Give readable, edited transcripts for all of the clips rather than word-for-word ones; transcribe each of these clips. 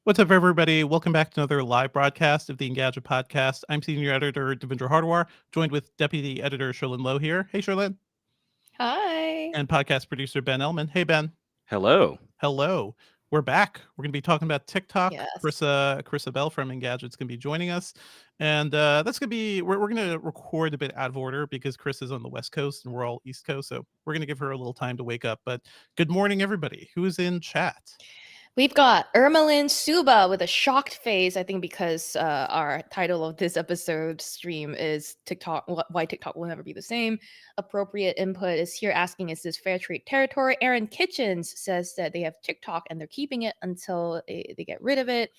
What's up, everybody? Welcome back to another live broadcast of the Engadget Podcast. I'm Senior Editor Devindra Hardawar, joined with Deputy Editor Sherlyn Lowe here. Hey, Sherlyn. Hi. And podcast producer Ben Elman. Hey, Ben. Hello. Hello. We're back. We're going to be talking about TikTok. Yes. Carissa Bell from Engadget's going to be joining us. And that's going to be, we're going to record a bit out of order because Chris is on the West Coast and we're all East Coast. So we're going to give her a little time to wake up. But good morning, everybody. Who is in chat? We've got Ermelin Suba with a shocked face, I think because our title of this episode stream is TikTok, why TikTok will never be the same. Appropriate input is here asking, is this fair trade territory? Aaron Kitchens says that they have TikTok and they're keeping it until they get rid of it.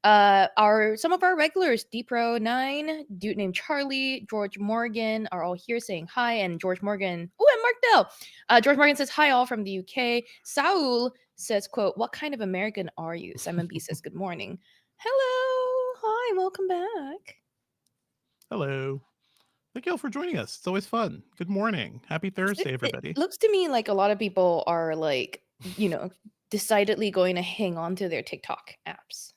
Some of our regulars, DPro9, dude named Charlie, George Morgan are all here saying hi, and George Morgan, and Mark Dell. George Morgan says hi all from the UK. Saul says, quote, what kind of American are you? Simon B says, good morning. Hello. Hi, welcome back. Hello. Thank you all for joining us. It's always fun. Good morning. Happy Thursday, everybody. It looks to me like a lot of people are like, decidedly going to hang on to their TikTok apps.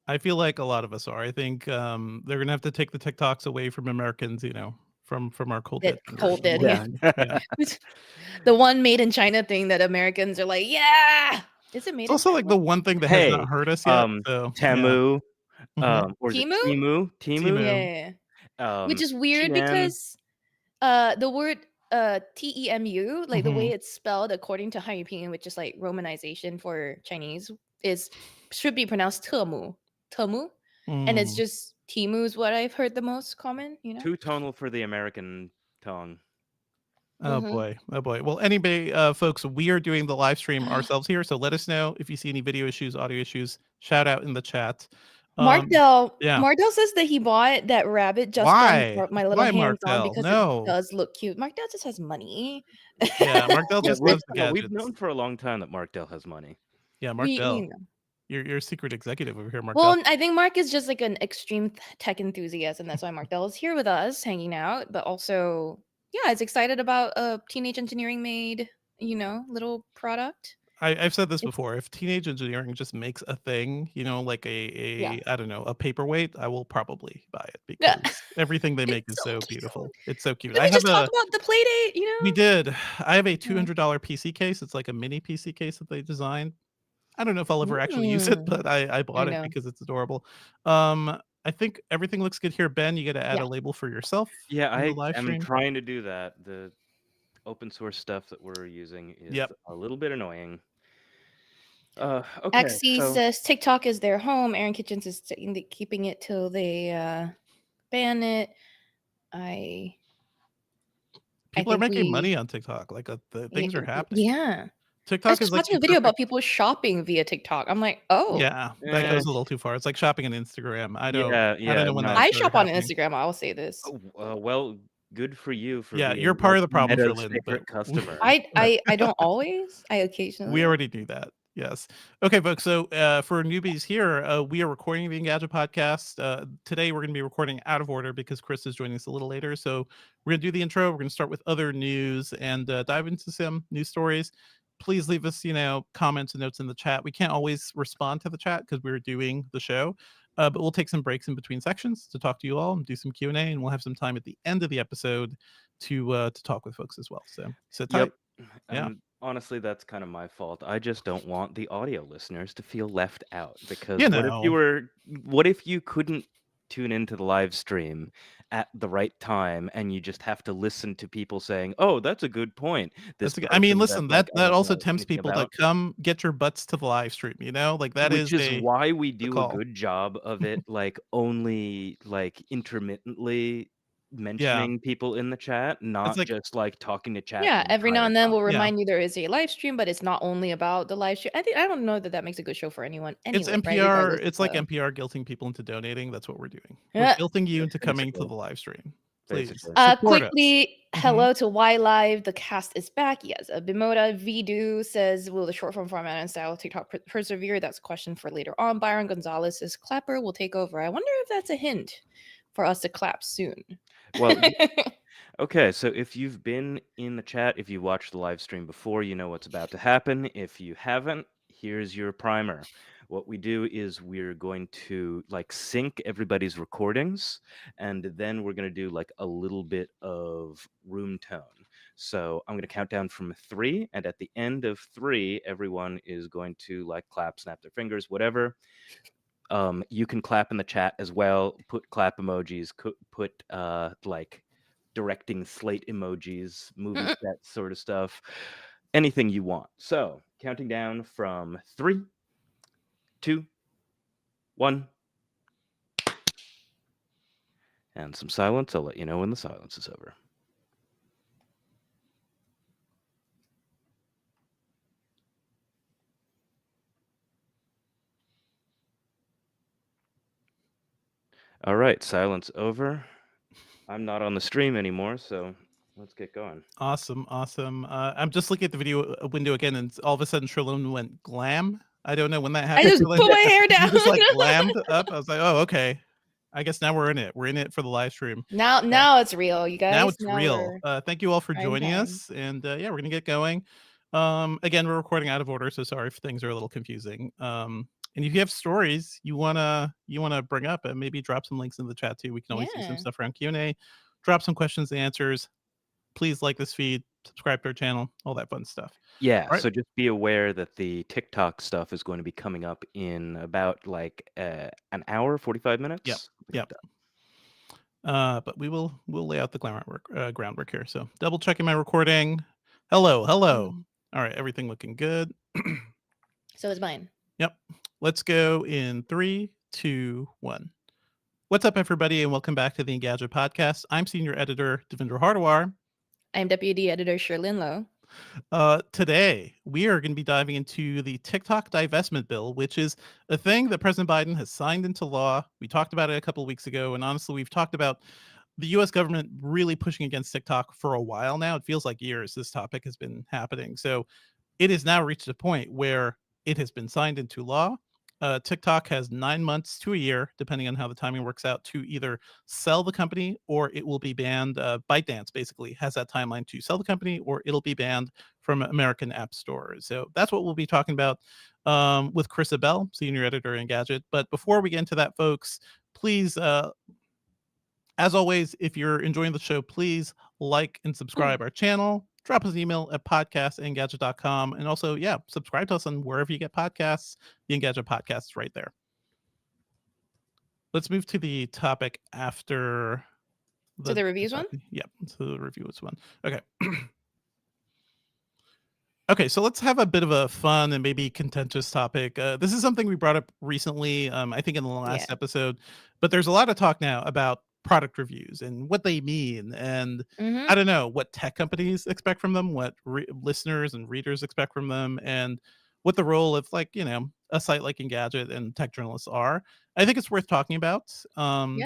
I feel like a lot of us are. I think they're going to have to take the TikToks away from Americans, from our cold dead. Cold dead, yeah. The one made in China thing that Americans are like, yeah. Is it made? It's also like the one thing that has not hurt us yet. Temu, yeah. or Temu? Temu. Yeah. Which is weird because the word TEMU, like the way it's spelled according to Hanyu Pinyin, which is like romanization for Chinese, should be pronounced Temu. And it's just Temu is what I've heard the most common, Two tonal for the American tongue. Oh boy. Well, anyway, folks, we are doing the live stream ourselves here, so let us know if you see any video issues, audio issues. Shout out in the chat. Mark Dell says that he bought that rabbit just for my little hands on because it does look cute. Mark Dell just has money. Yeah, Mark Dell just loves the gadgets. We've known for a long time that Mark Dell has money. Yeah, Mark Dell. You're a secret executive over here, Mark. Well, I think Mark is just like an extreme tech enthusiast, and that's why Mark Dell is here with us, hanging out. But also, is excited about a teenage engineering made, little product. I've said this before. If teenage engineering just makes a thing, like I don't know, a paperweight, I will probably buy it because everything they make is so beautiful. It's so cute. Did we just talk about the Playdate? We did. I have a $200 PC case. It's like a mini PC case that they designed. I don't know if I'll ever actually use it, but I bought it because it's adorable. I think everything looks good here. Ben, you got to add a label for yourself. Yeah, I'm trying to do that. The open source stuff that we're using is a little bit annoying. Okay. XC says TikTok is their home. Aaron Kitchens is keeping it till they ban it. People are making money on TikTok. Like the things are happening. Yeah. TikTok is watching a video about people shopping via TikTok. I'm like, oh, yeah, that goes a little too far. It's like shopping on Instagram. I don't know when I shop on Instagram. I'll say this. Well, good for you. You're part of the problem, favorite customer. I don't always. I occasionally. We already knew that. Yes. Okay, folks. So for newbies here, we are recording the Engadget Podcast. Today we're going to be recording out of order because Chris is joining us a little later. So we're going to do the intro. We're going to start with other news and dive into some news stories. Please leave us, comments and notes in the chat. We can't always respond to the chat because we're doing the show, but we'll take some breaks in between sections to talk to you all and do some Q&A, and we'll have some time at the end of the episode to talk with folks as well. So sit tight. Yeah. Honestly, that's kind of my fault. I just don't want the audio listeners to feel left out because what if you couldn't tune into the live stream at the right time and you just have to listen to people saying, oh, that's a good point. Listen, that also tempts people to come get your butts to the live stream, like that which is why we do a good job of it, like only like intermittently mentioning people in the chat, not just like talking to chat. Yeah, every now and then we'll remind you there is a live stream, but it's not only about the live stream. I don't know that makes a good show for anyone. Anyway, it's NPR. It's like NPR guilting people into donating. That's what we're doing. We're guilting you into coming to the live stream. Please. Quickly, hello to Y Live. The cast is back. Yes, Bimoda Vidu says, will the short form format and style of TikTok persevere? That's a question for later on. Byron Gonzalez says, Clapper will take over. I wonder if that's a hint for us to clap soon. Well, okay, so if you've been in the chat, if you watched the live stream before, you know what's about to happen. If you haven't, here's your primer. What we do is we're going to like sync everybody's recordings, and then we're going to do like a little bit of room tone. So I'm going to count down from 3, and at the end of 3, everyone is going to like clap, snap their fingers, whatever. You can clap in the chat as well. Put clap emojis. Put like directing slate emojis, movie set sort of stuff. Anything you want. So counting down from 3, 2, 1, and some silence. I'll let you know when the silence is over. All right, silence over. I'm not on the stream anymore, so let's get going. Awesome. I'm just looking at the video window again, and all of a sudden Sherlyn went glam. I don't know when that happened. I just put my hair down. You just like glammed up. I was like, oh, okay. I guess now we're in it. We're in it for the live stream. Now it's real, you guys. Now it's real. Thank you all for prime joining time. us, and yeah, we're gonna get going. Again, we're recording out of order, so sorry if things are a little confusing. And if you have stories you wanna bring up, and maybe drop some links in the chat too. We can always do some stuff around Q&A. Drop some questions and answers. Please like this feed, subscribe to our channel, all that fun stuff. Yeah, Right. so just be aware that the TikTok stuff is going to be coming up in about like an hour, 45 minutes. Yep. But we'll lay out the groundwork here. So double checking my recording. Hello. All right, everything looking good. So is mine. Yep. Let's go in 3, 2, 1. What's up, everybody, and welcome back to the Engadget Podcast. I'm Senior Editor Devendra Hardawar. I'm Deputy Editor Sherlyn Lowe. Today, we are going to be diving into the TikTok divestment bill, which is a thing that President Biden has signed into law. We talked about it a couple of weeks ago, and honestly, we've talked about the U.S. government really pushing against TikTok for a while now. It feels like years this topic has been happening. So it has now reached a point where it has been signed into law. TikTok has 9 months to a year, depending on how the timing works out, to either sell the company or it will be banned. ByteDance basically has that timeline to sell the company or it'll be banned from American app stores. So that's what we'll be talking about with Chris Abell, Senior Editor in Engadget. But before we get into that, folks, please, as always, if you're enjoying the show, please like and subscribe our channel. Drop us an email at podcast@engadget.com. And also, yeah, subscribe to us on wherever you get podcasts. The Engadget Podcast is right there. Let's move to the topic after the reviews one? Yep, to the reviews one. Okay. Okay, so let's have a bit of a fun and maybe contentious topic. This is something we brought up recently, I think in the last episode, but there's a lot of talk now about product reviews and what they mean, and I don't know what tech companies expect from them, what listeners and readers expect from them, and what the role of, like, you know, a site like Engadget and tech journalists are. I think it's worth talking about,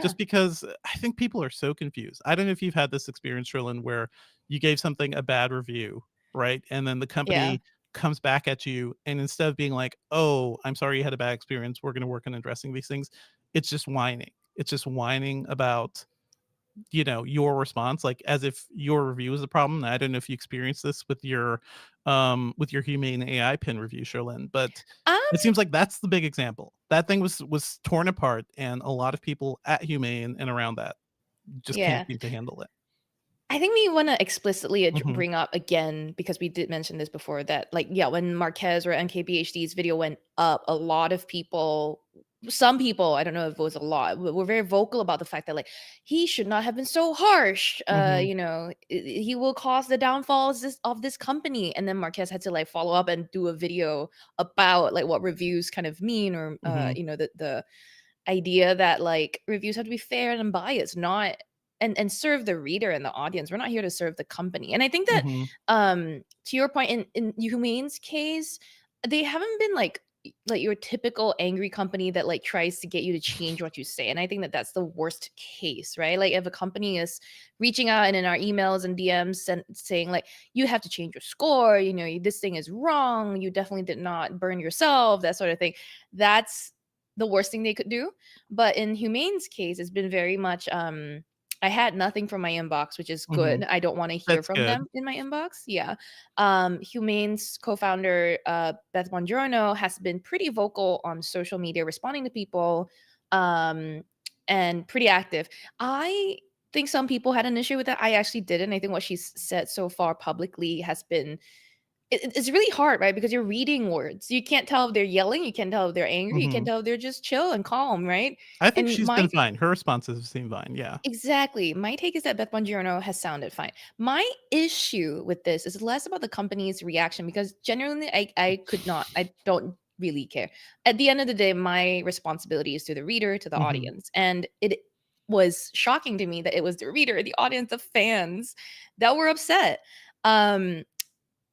just because I think people are so confused. I don't know if you've had this experience, Sherlyn, where you gave something a bad review, right? And then the company comes back at you, and instead of being like, oh, I'm sorry you had a bad experience, we're going to work on addressing these things, it's just whining. It's just whining about, you know, your response, like as if your review is the problem. I don't know if you experienced this with your Humane AI pin review, Sherlyn, but it seems like that's the big example. That thing was torn apart, and a lot of people at Humane and around that just can't seem to handle it. I think we want to explicitly bring up again, because we did mention this before, that like, when Marquez or NKBHD's video went up, a lot of people, some people, I don't know if it was a lot, were very vocal about the fact that like he should not have been so harsh. You know, he will cause the downfalls of this company. And then Marquez had to like follow up and do a video about like what reviews kind of mean, or you know, the idea that like reviews have to be fair and unbiased, not and serve the reader and the audience. We're not here to serve the company. And I think that to your point, in Humane's case, they haven't been like your typical angry company that like tries to get you to change what you say. And I think that that's the worst case, right? Like if a company is reaching out and in our emails and DMs and saying like, you have to change your score, you know, this thing is wrong, you definitely did not burn yourself, that sort of thing, that's the worst thing they could do. But in Humane's case, it's been very much I had nothing from my inbox, which is Hmm. good. I don't want to hear That's from good. them in my inbox. Yeah. Humane's co-founder, Beth Bongiorno, has been pretty vocal on social media, responding to people, um, and pretty active. I think some people had an issue with that. I actually didn't. I think what she's said so far publicly has been it's really hard, right? Because you're reading words. You can't tell if they're yelling, you can't tell if they're angry, you can't Hmm. tell if they're just chill and calm, right? I think And she's my been fine. Her responses seem fine. Yeah. Exactly. My take is that Beth Bongiorno has sounded fine. My issue with this is less about the company's reaction because genuinely I don't really care. At the end of the day, my responsibility is to the reader, to the Hmm. audience. And it was shocking to me that it was the reader, the audience, the fans that were upset. Um,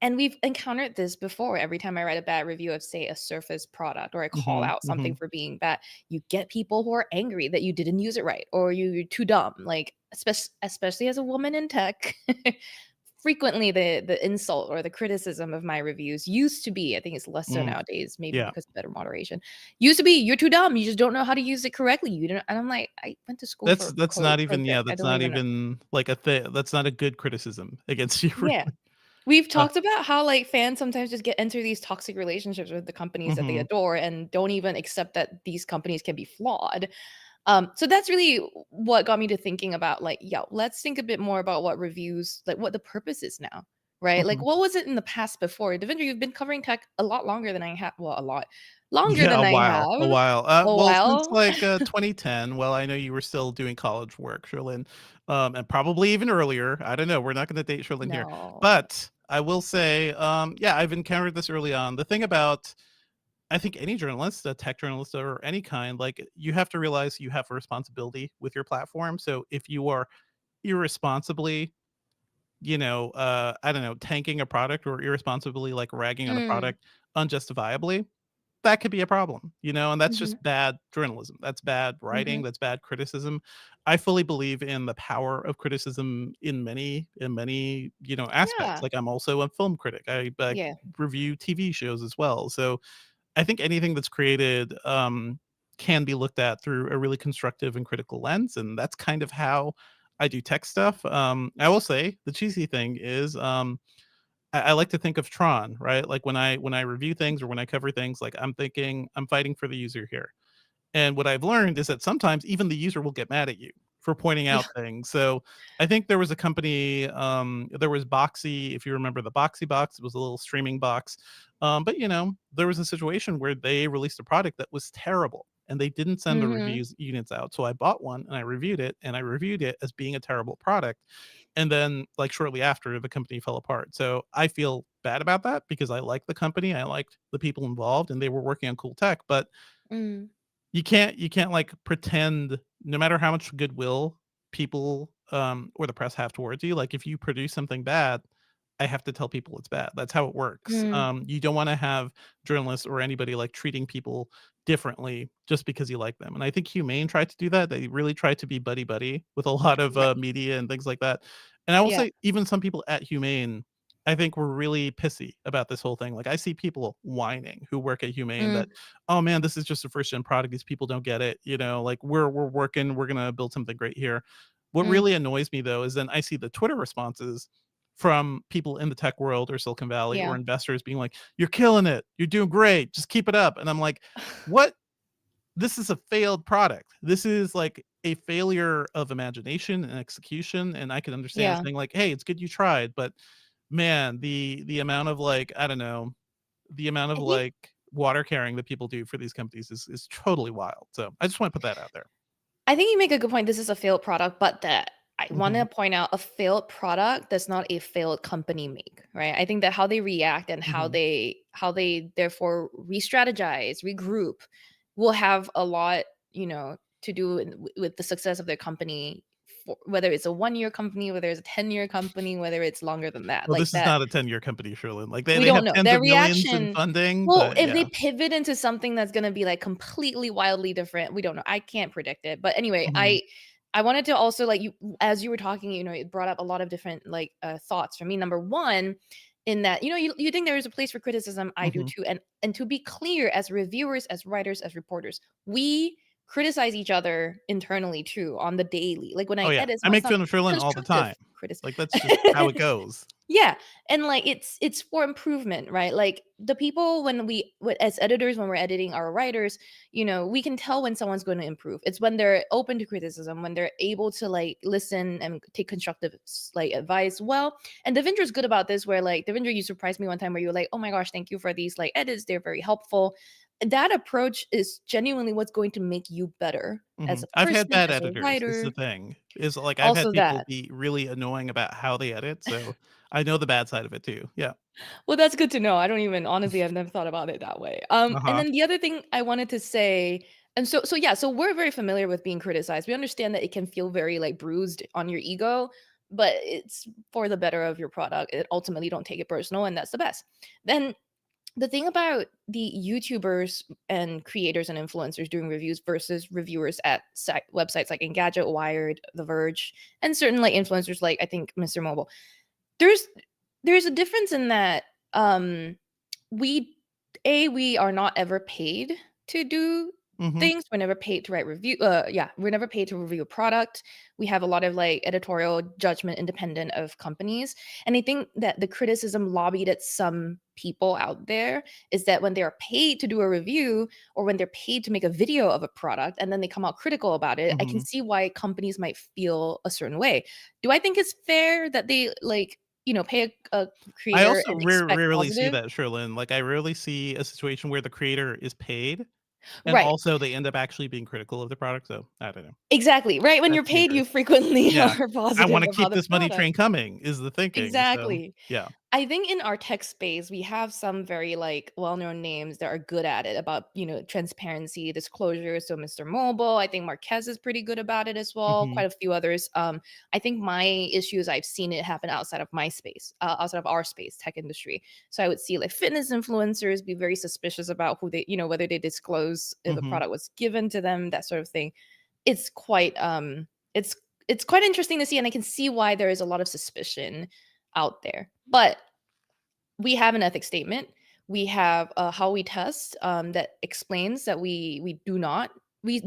and we've encountered this before. Every time I write a bad review of, say, a Surface product or I call Hmm. out Hmm. something for being bad, you get people who are angry that you didn't use it right or you're too dumb. Like, especially as a woman in tech, frequently the insult or the criticism of my reviews used to be, I think it's less so Mm. nowadays, maybe Yeah. because of better moderation. Used to be, you're too dumb. You just don't know how to use it correctly. You don't, and I'm like, I went to school for That's code not for a even, bit. yeah, I that's don't not even know. even like a thing. That's not a good criticism against you. Yeah. We've uh, talked about how, like, fans sometimes just get into these toxic relationships with the companies that they mhm. adore and don't even accept that these companies can be flawed. So that's really what got me to thinking about, like, yeah, let's think a bit more about what reviews, like, what the purpose is now, right? Like, Mhm. what was it in the past before? Devendra, you've been covering tech a lot longer than I have. Well, a lot longer Yeah, than a I while, a have. while. A Well, since while. like 2010. Well, I know you were still doing college work, Sherlyn, and probably even earlier. I don't know. We're not going to date Sherlyn here, No. but I will say, yeah, I've encountered this early on. The thing about I think any journalist, a tech journalist or any kind, like you have to realize you have a responsibility with your platform. So if you are irresponsibly, I don't know, tanking a product or irresponsibly like ragging on a Mm. product unjustifiably, that could be a problem, and that's Mhm. just bad journalism. That's bad writing. Mhm. That's bad criticism. I fully believe in the power of criticism in many, aspects. Yeah. Like I'm also a film critic. I Yeah. review TV shows as well. So I think anything that's created can be looked at through a really constructive and critical lens, and that's kind of how I do tech stuff. I will say the cheesy thing is I like to think of Tron, right? Like when I review things or when I cover things, like I'm thinking I'm fighting for the user here. And what I've learned is that sometimes even the user will get mad at you for pointing Yeah. out things. So I think there was a company, there was Boxy, if you remember the Boxy box, it was a little streaming box. But there was a situation where they released a product that was terrible and they didn't send the Mhm. reviews units out. So I bought one and I reviewed it as being a terrible product. And then like shortly after the company fell apart. So I feel bad about that because I like the company. I liked the people involved and they were working on cool tech, but Mm. you can't like pretend no matter how much goodwill people or the press have towards you, like if you produce something bad, I have to tell people it's bad. That's how it works. Mm. You don't want to have journalists or anybody like treating people differently just because you like them. And I think Humane tried to do that. They really tried to be buddy buddy with a lot of Right. media and things like that. And I will Yeah. say, even some people at Humane, I think were really pissy about this whole thing. Like I see people whining who work at Humane that, Mm. oh man, this is just a first gen product. These people don't get it. Like we're working, we're gonna build something great here. What Mm. really annoys me though is then I see the Twitter responses from people in the tech world or Silicon Valley or Yeah. investors being like, "You're killing it. You're doing great. Just keep it up." And I'm like, "What? This is a failed product. This is like a failure of imagination and execution." And I can understand Yeah. saying like, "Hey, it's good you tried, but man, the amount of like, I don't know, the amount of I think like water carrying that people do for these companies is totally wild." So I just want to put that out there. I think you make a good point. This is a failed product, but that I want Hmm. to point out a failed product does not a failed company make, right? I think that how they react and how Hmm. they therefore re-strategize, regroup will have a lot, to do with the success of their company. Whether it's a 1 year company, whether it's a 10-year company, whether it's longer than that, Well, like this is that. not a 10-year company, surely. Like they We they don't have know. tens Their of millions in reaction funding, well, but if they yeah. pivot into something that's gonna be, like, completely wildly different, we don't know. I can't predict it. But anyway, Hmm. I wanted to also, like, you as you were talking, it brought up a lot of different, like, thoughts for me. Number 1, in that, you think there is a place for criticism, I do Hmm. too. And to be clear, as reviewers, as writers, as reporters, we criticize each other internally too on the daily. Like when Oh I yeah, edit, I it's make not fun of Sherlin all the constructive time. criticism. Like that's just how it goes. Yeah, and like it's for improvement, right? Like the people as editors, when we're editing our writers, we can tell when someone's going to improve. It's when they're open to criticism, when they're able to like listen and take constructive like advice. Well, and Devindra's good about this, where like Devindra, you surprised me one time where you were like, oh my gosh, thank you for these like edits, they're very helpful. That approach is genuinely what's going to make you better as a I've had person, bad as a editors is the writer. thing. Is like I've had Also people that. be really annoying about how they edit, so I know the bad side of it too. Yeah. Well, that's good to know. I don't even honestly, I've never thought about it that way. And Uh-huh. then the other thing I wanted to say, and so yeah, so we're very familiar with being criticized. We understand that it can feel very like bruised on your ego, but it's for the better of your product. It ultimately don't take it personal, and that's the best. Then the thing about the YouTubers and creators and influencers doing reviews versus reviewers at websites like Engadget, Wired, The Verge, and certain like influencers like I think Mr. Mobile, there's there's a difference in that we we are not ever paid to do Mhm. things. We're never paid to write review yeah, we're never paid to review a product. We have a lot of like editorial judgment independent of companies. And I think that the criticism lobbied at some people out there is that when they're paid to do a review or when they're paid to make a video of a product and then they come out critical about it, I can Mhm. see why companies might feel a certain way. Do I think it's fair that they like pay a I creator also and expect rarely see positive? that, Sherlin. Like I rarely see a situation where the creator is paid and Right. also they end up actually being critical of the product, so I don't know. Exactly. Right, when you're That's paid, you dangerous. frequently Yeah. are I positive wanna about keep the this money product. train coming is the thinking, so Exactly. yeah. I think in our tech space, we have some very like well-known names that are good at it about, transparency, disclosure. So Mr. Mobile, I think Marquez is pretty good about it as well. Mhm. Quite a few others. I think my issue is I've seen it happen outside of my space, outside of our space, tech industry. So I would see like fitness influencers be very suspicious about who they, whether they disclose if a Mhm. product was given to them, that sort of thing. It's quite it's it's quite interesting to see, and I can see why there is a lot of suspicion out there. But we have an ethics statement. We have how we test that explains that we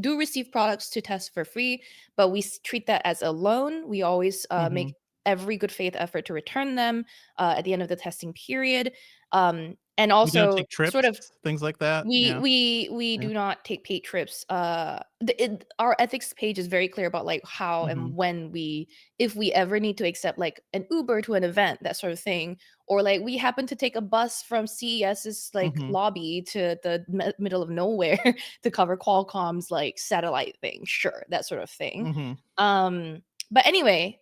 do receive products to test for free, but we treat that as a loan. We always make Mhm. every good faith effort to return them at the end of the testing period, and We don't also take sort trips, of things like that. we Yeah. we Yeah. do not take paid trips. Our ethics page is very clear about like how and Mhm. when if we ever need to accept like an Uber to an event, that sort of thing, or like we happen to take a bus from CES's like Mhm. lobby to the middle of nowhere to cover Qualcomm's like satellite thing, sure, that sort of thing. Mhm. But anyway,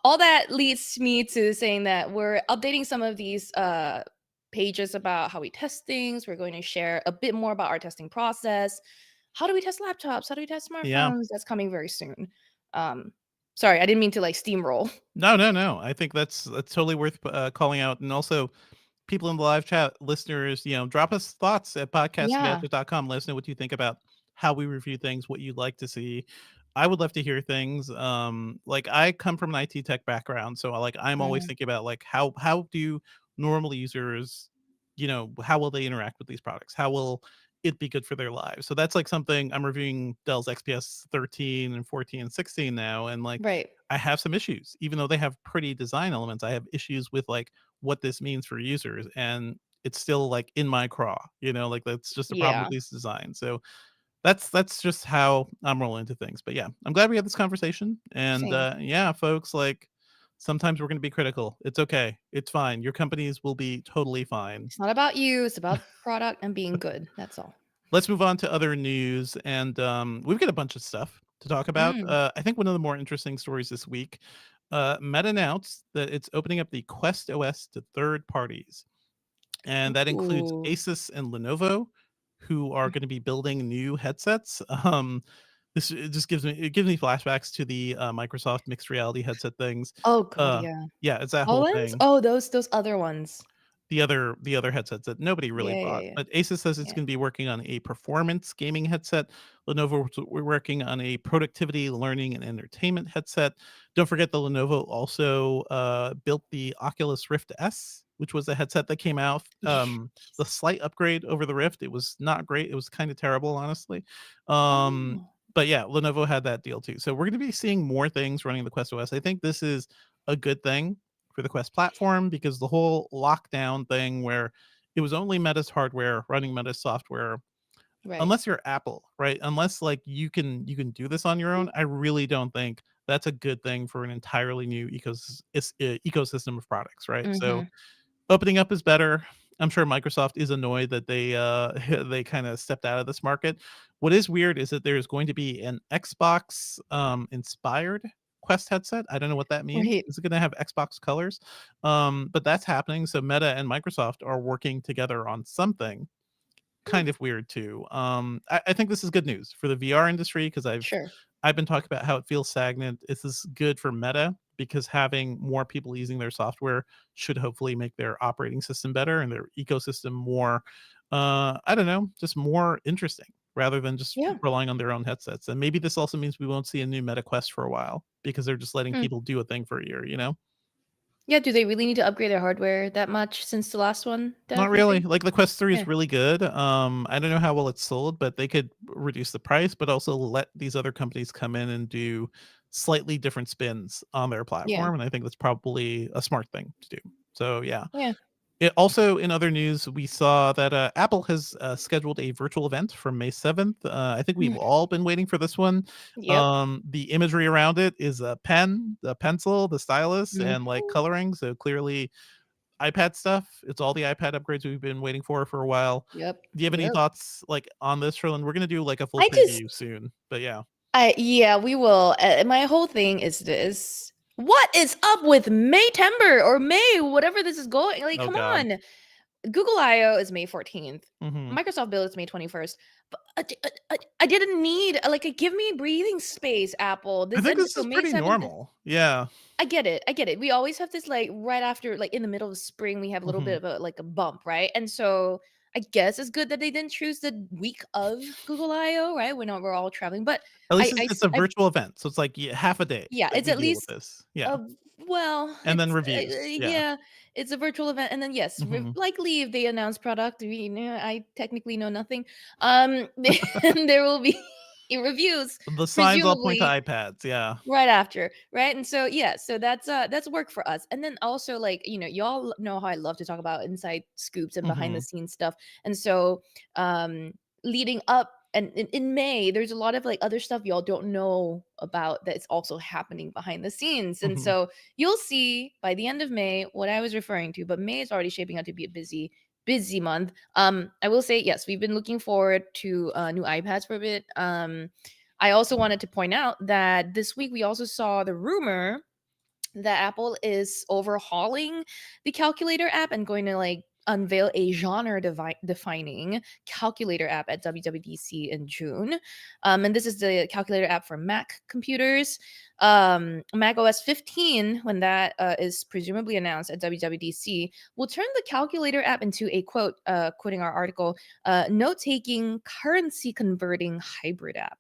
all that leads me to saying that we're updating some of these pages about how we test things. We're going to share a bit more about our testing process. How do we test laptops? How do we test Yeah. smartphones? That's coming very soon. Um, Sorry, I didn't mean to like steamroll. No, no, no. I think that's totally worth, calling out, and also people in the live chat, listeners, drop us thoughts at Yeah. podcast@engadget.com. Let us know what you think about how we review things, what you'd like to see. I would love to hear things. Like I come from an IT tech background, so like I'm always Mm, thinking about like how do normal users, how will they interact with these products? How will it be good for their lives? So that's like something I'm reviewing Dell's XPS 13 and 14 and 16 now, and like right. I have some issues, even though they have pretty design elements. I have issues with like what this means for users, and it's still like in my craw, like that's just a problem with Yeah. these designs. So that's just how I'm rolling into things. But yeah, I'm glad we had this conversation. And Same. yeah, folks, like sometimes we're going to be critical. It's okay. It's fine. Your companies will be totally fine. It's not about you. It's about the product and being good. That's all. Let's move on to other news, and we've got a bunch of stuff to talk about. Mm. I think one of the more interesting stories this week, Meta announced that it's opening up the Quest OS to third parties, and that includes Ooh. Asus and Lenovo, who are going to be building new headsets. This it just gives me flashbacks to the Microsoft mixed reality headset things. Oh god, Uh, yeah. yeah, it's that whole HoloLens? thing. Oh, those other ones. The other headsets that nobody really Yeah, yeah, bought. yeah. But Asus says it's Yeah. going to be working on a performance gaming headset. Lenovo, we're working on a productivity, learning, and entertainment headset. Don't forget the Lenovo also built the Oculus Rift S, which was a headset that came out. The slight upgrade over the Rift, it was not great. It was kind of terrible, honestly. Oh, But yeah, Lenovo had that deal too. So we're going to be seeing more things running the Quest OS. I think this is a good thing for the Quest platform, because the whole lockdown thing where it was only Meta's hardware running Meta's software, right. unless you're Apple, right? Unless like you can do this on your own, I really don't think that's a good thing for an entirely new ecosystem of products, right? So Mm-hmm. opening up is better. I'm sure Microsoft is annoyed that they they kind of stepped out of this market. What is weird is that there's going to be an Xbox inspired Quest headset. I don't know what that means. Right. Is it going to have Xbox colors? But that's happening. So Meta and Microsoft are working together on something. Kind of weird too. I think this is good news for the VR industry, because Sure. I've been talking about how it feels stagnant. This is good for Meta, because having more people using their software should hopefully make their operating system better and their ecosystem more, I don't know, just more interesting, rather than just Yeah. relying on their own headsets. And maybe this also means we won't see a new Meta Quest for a while, because they're just letting Hmm. people do a thing for a year, you know? Yeah. Do they really need to upgrade their hardware that much since the last one, Not Dev, you really. think? Like the Quest 3 Yeah. is really good. I don't know how well it's sold, but they could reduce the price, but also let these other companies come in and do slightly different spins on their Yeah. platform. And I think that's probably a smart thing to do. So yeah. Yeah. It also, in other news, we saw that Apple has scheduled a virtual event for May 7th. I think we've Mm. all been waiting for this one. Yep. The imagery around it is a pen, the pencil, the stylus, Mhm. and like coloring. So clearly iPad stuff. It's all the iPad upgrades we've been waiting for a while. Yep. Do you have any Yep. thoughts like on this, Sherlyn? We're gonna do like a full I just preview soon, but yeah. yeah, we will. My whole thing is this. What is up with Maytember or May, whatever this is going? Like, Oh come God. on. Google I/O is May 14th. Hmm. Microsoft Build is May 21st. But I didn't need like give me breathing space, Apple. I This think and this so is May pretty 7th. normal. Yeah. I get it. I get it. We always have this like right after, like in the middle of spring, we have a little Hmm. bit of a like a bump, right? And so I guess it's good that they didn't choose the week of Google I/O, right? When we're all traveling. But At least I, it's, I, it's a I virtual event, so it's like half a day yeah, that it's we at deal with least this. Yeah, uh, well, and then it's reviews. Yeah. yeah, it's a virtual event, and then yes, Hmm. likely if they announce product, we know I technically know nothing. Then there will be reviews, The signs all point to presumably iPads. Yeah. right after, right? And so yeah, so that's work for us. And then also like y'all know how I love to talk about inside scoops and behind the Hmm. scenes stuff. And so leading up and in May, there's a lot of like other stuff y'all don't know about that's also happening behind the scenes. And Hmm. so you'll see by the end of May what I was referring to, but May is already shaping out to be a busy month. I will say yes, we've been looking forward to new iPads for a bit. I also wanted to point out that this week we also saw the rumor that Apple is overhauling the calculator app and going to like unveil a genre defining calculator app at WWDC in June. And this is the calculator app for Mac computers. Mac OS 15, when that is presumably announced at WWDC, will turn the calculator app into a quote, quoting our article, note taking, currency converting hybrid app.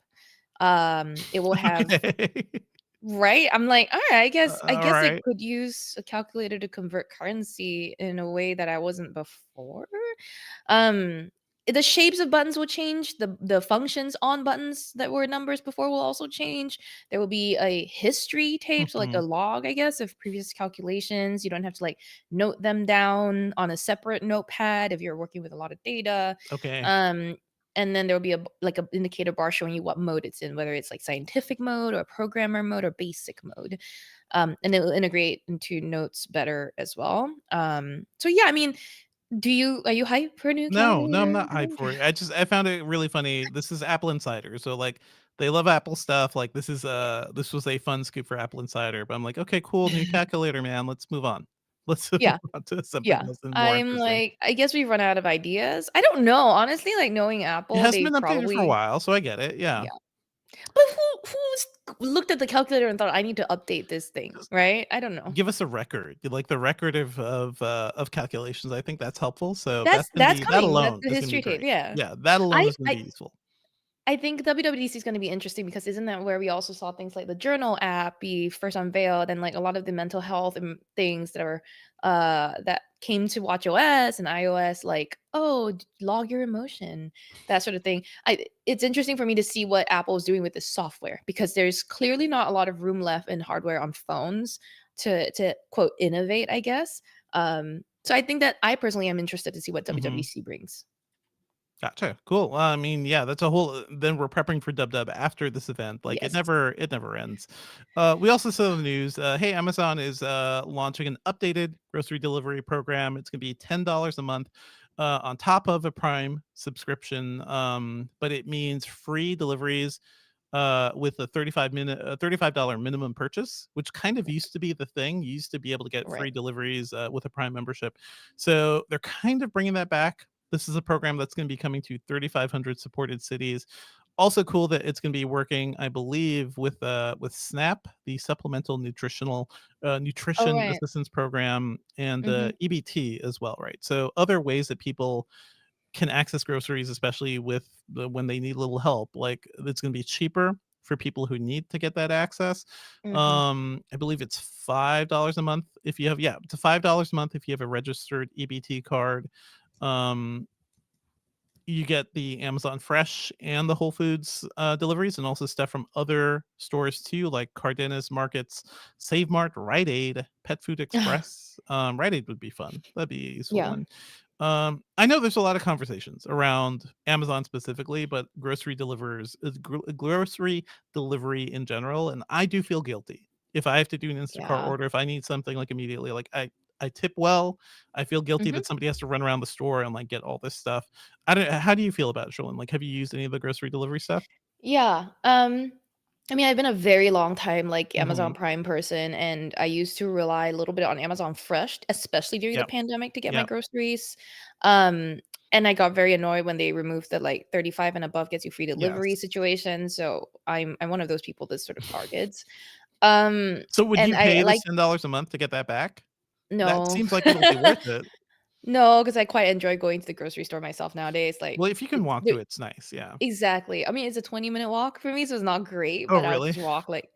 It will have Okay. right. I'm like, all right, I All guess it right. could use a calculator to convert currency in a way that I wasn't before. Um, the shapes of buttons will change. The functions on buttons that were numbers before will also change. There will be a history tape, so like Hmm. a log, I guess, of previous calculations. You don't have to like note them down on a separate notepad if you're working with a lot of data. Okay. Um, and then there'll be like a indicator bar showing you what mode it's in, whether it's like scientific mode or programmer mode or basic mode. And it will integrate into notes better as well. So yeah, I mean, are you hyped for a new No, no, I'm calculator? not hyped for it. I found it really funny. This is Apple Insider, so like they love Apple stuff. Like this was a fun scoop for Apple Insider, but I'm like, okay, cool, new calculator, man. Let's move on. Let's move Yeah, on to something yeah. else and more I'm interesting. like, I guess we've run out of ideas. I don't know, honestly. Like knowing It Apple, hasn't they been updated for a probably while, so I get it. Yeah. yeah. But who's looked at the calculator and thought I need to update this thing, right? I don't know. Give us a record, like the record of calculations. I think that's helpful. So That's that coming. That's alone the is gonna be history tape. great. Yeah. Yeah, that alone I is gonna be I useful. I think WWDC is going to be interesting because isn't that where we also saw things like the journal app be first unveiled and like a lot of the mental health and things that are that came to watchOS and iOS, like, oh, log your emotion, that sort of thing. It's interesting for me to see what Apple is doing with this software, because there's clearly not a lot of room left in hardware on phones to quote innovate, I guess. So I think that I personally am interested to see what WWDC brings. Gotcha. Cool. Well, I mean, yeah, that's a whole. Then we're prepping for Dub Dub after this event. Like Yes. it never ends. We also saw the news. Hey, Amazon is launching an updated grocery delivery program. It's going to be $10 a month, on top of a Prime subscription. But it means free deliveries, with a $35 minimum purchase, which kind of used to be the thing. You used to be able to get free Right. deliveries with a Prime membership. So they're kind of bringing that back. This is a program that's going to be coming to 3,500 supported cities. Also cool that it's going to be working, I believe, with SNAP, the Supplemental Oh, Nutrition right. Assistance Program, and Mhm. EBT as well, right? So other ways that people can access groceries, especially when they need a little help. Like, it's going to be cheaper for people who need to get that access. Mhm. I believe it's $5 a month if you have, yeah, it's $5 a month if you have a registered EBT card. Um, you get the Amazon Fresh and the Whole Foods deliveries, and also stuff from other stores too, like Cardenas Markets, Save Mart, Rite Aid, Pet Food Express. Rite Aid would be fun. That'd be a useful Yeah. one. I know there's a lot of conversations around Amazon specifically, but grocery delivery in general, and I do feel guilty if I have to do an Instacart Yeah. order. If I need something like immediately, like I tip well. I feel guilty Mhm. that somebody has to run around the store and like get all this stuff. I don't. How do you feel about it, Sherlyn? Like, have you used any of the grocery delivery stuff? Yeah. I mean, I've been a very long time like Hmm. Amazon Prime person, and I used to rely a little bit on Amazon Fresh, especially during the Yep. pandemic, to get my Yep. groceries. Um, and I got very annoyed when they removed the like 35 and above gets you free delivery Yes. situation. So I'm one of those people that sort of targets. So would And you I pay the like $10 a month to get that back? That no. seems like it'll be worth it. No, because I quite enjoy going to the grocery store myself nowadays. Like Well, if you can walk to it, it's nice. Yeah. exactly. I mean, it's a 20-minute walk for me, so it's not great, Oh, but I'll really? just walk like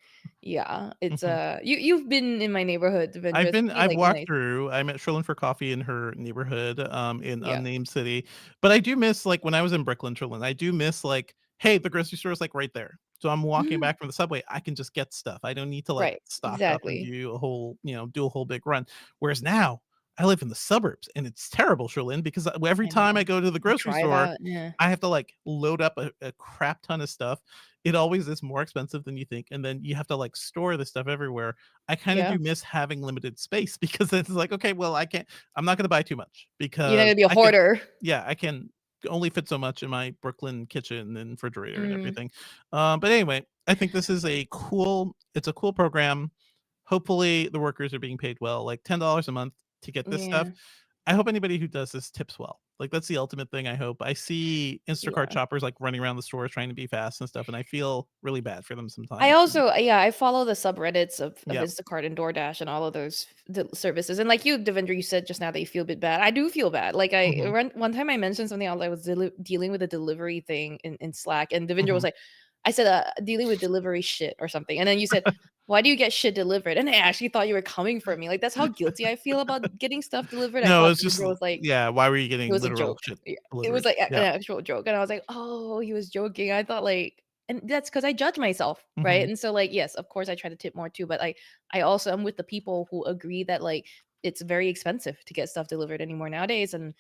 yeah, it's, Mhm. you've been in my neighborhood, Devendra, it's pretty, I've like, walked nice. through. I met Sherlyn for coffee in her neighborhood, in Yeah. unnamed city. But I do miss, like, when I was in Brooklyn, Sherlyn, I do miss, like, hey, the grocery store is like right there. So I'm walking Mhm. back from the subway. I can just get stuff. I don't need to like Right, stock up and exactly. do a whole big run. Whereas now I live in the suburbs and it's terrible, Sherlyn, because every I time I know. go to the grocery Drive store, out, yeah. I have to like load up a crap ton of stuff. It always is more expensive than you think. And then you have to like store the stuff everywhere. I kind of Yeah. do miss having limited space because it's like, okay, well, I'm not going to buy too much You're not because gonna be a hoarder. I can only fit so much in my Brooklyn kitchen and refrigerator and Mm, everything. But anyway, I think this is it's a cool program. Hopefully the workers are being paid well, like $10 a month to get this stuff. yeah, I hope anybody who does this tips well. Like, that's the ultimate thing I hope. I see Instacart yeah. shoppers like running around the stores trying to be fast and stuff, and I feel really bad for them I sometimes. So, also yeah, I follow the subreddits of yeah. Instacart and DoorDash and all of those services. And like you, Devendra, you said just now that you feel a bit bad. I do feel bad. Like Hmm. one time I mentioned something else. I was dealing with a delivery thing in Slack, and Devendra Hmm. was like, I said, dealing with delivery shit or something. And then you said, why do you get shit delivered? And I actually thought you were coming for me. Like that's how guilty I feel about getting stuff delivered. I No, thought it's just Devendra was like, yeah. Why were you it getting was a literal joke. shit Yeah, it was delivered? like an Yeah. actual joke, and I was like, "Oh, he was joking." I thought like and that's because I judge myself, right? Hmm. And so, like, yes, of course, I try to tip more too, but like, I also am with the people who agree that like it's very expensive to get stuff delivered anymore nowadays, and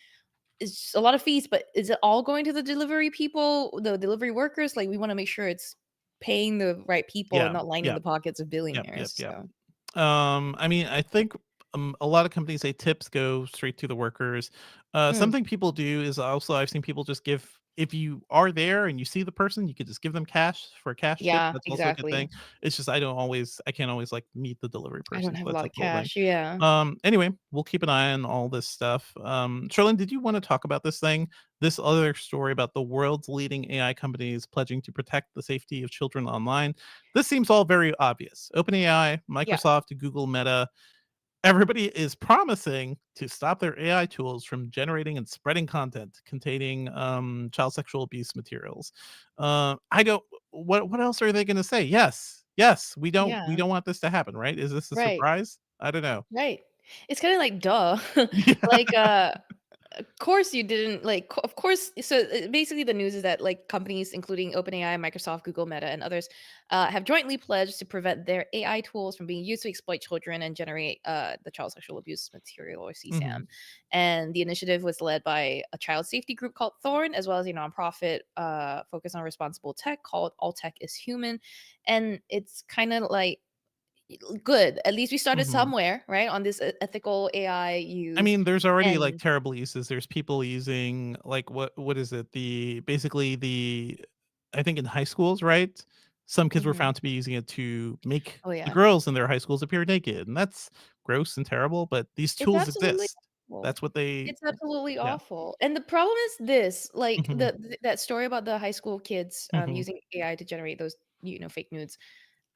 it's just a lot of fees. But is it all going to the delivery people, the delivery workers? Like, we want to make sure it's paying the right people and Yeah. not lining Yeah. the pockets of Yep. Yep. billionaires. Yep. So, I mean, I think a lot of companies say tips go straight to the workers. mm, Something people do is also I've seen people just give if you are there and you see the person, you could just give them cash for a cash tip. yeah, That's also a good thing. exactly. It's just I can't always like meet the delivery I person, don't so have a that's lot a of cool thing. cash. Yeah. Anyway, we'll keep an eye on all this stuff. Sherlyn, did you want to talk about this thing? This other story about the world's leading AI companies pledging to protect the safety of children online. This seems all very obvious. OpenAI, Yeah. Microsoft, Google, Meta, everybody is promising to stop their AI tools from generating and spreading content containing child sexual abuse materials. I don't. What else are they going to say? Yes, yes, we Yeah. don't want this to happen, right? Is this a Right. surprise? I don't know. Right. It's kind of like duh. Yeah. Like of course you didn't like of course so basically the news is that like companies including OpenAI, Microsoft, Google, Meta and others have jointly pledged to prevent their AI tools from being used to exploit children and generate the child sexual abuse material or Mhm. CSAM. And the initiative was led by a child safety group called Thorn, as well as a nonprofit focused on responsible tech called All Tech is Human. And it's kind of like good. At least we started Mhm. somewhere, right? On this ethical AI I use. mean, there's already, like, And terrible uses. There's people using, like, what is it? Basically I think in high schools, right? Some kids were mhm. found to be using it to make Oh the yeah. girls in their high schools appear naked, and that's gross and terrible, but these It's tools absolutely exist. awful. That's what they It's absolutely yeah. awful. And the problem is this, like Mhm. that story about the high school kids Mhm. using AI to generate those, fake nudes.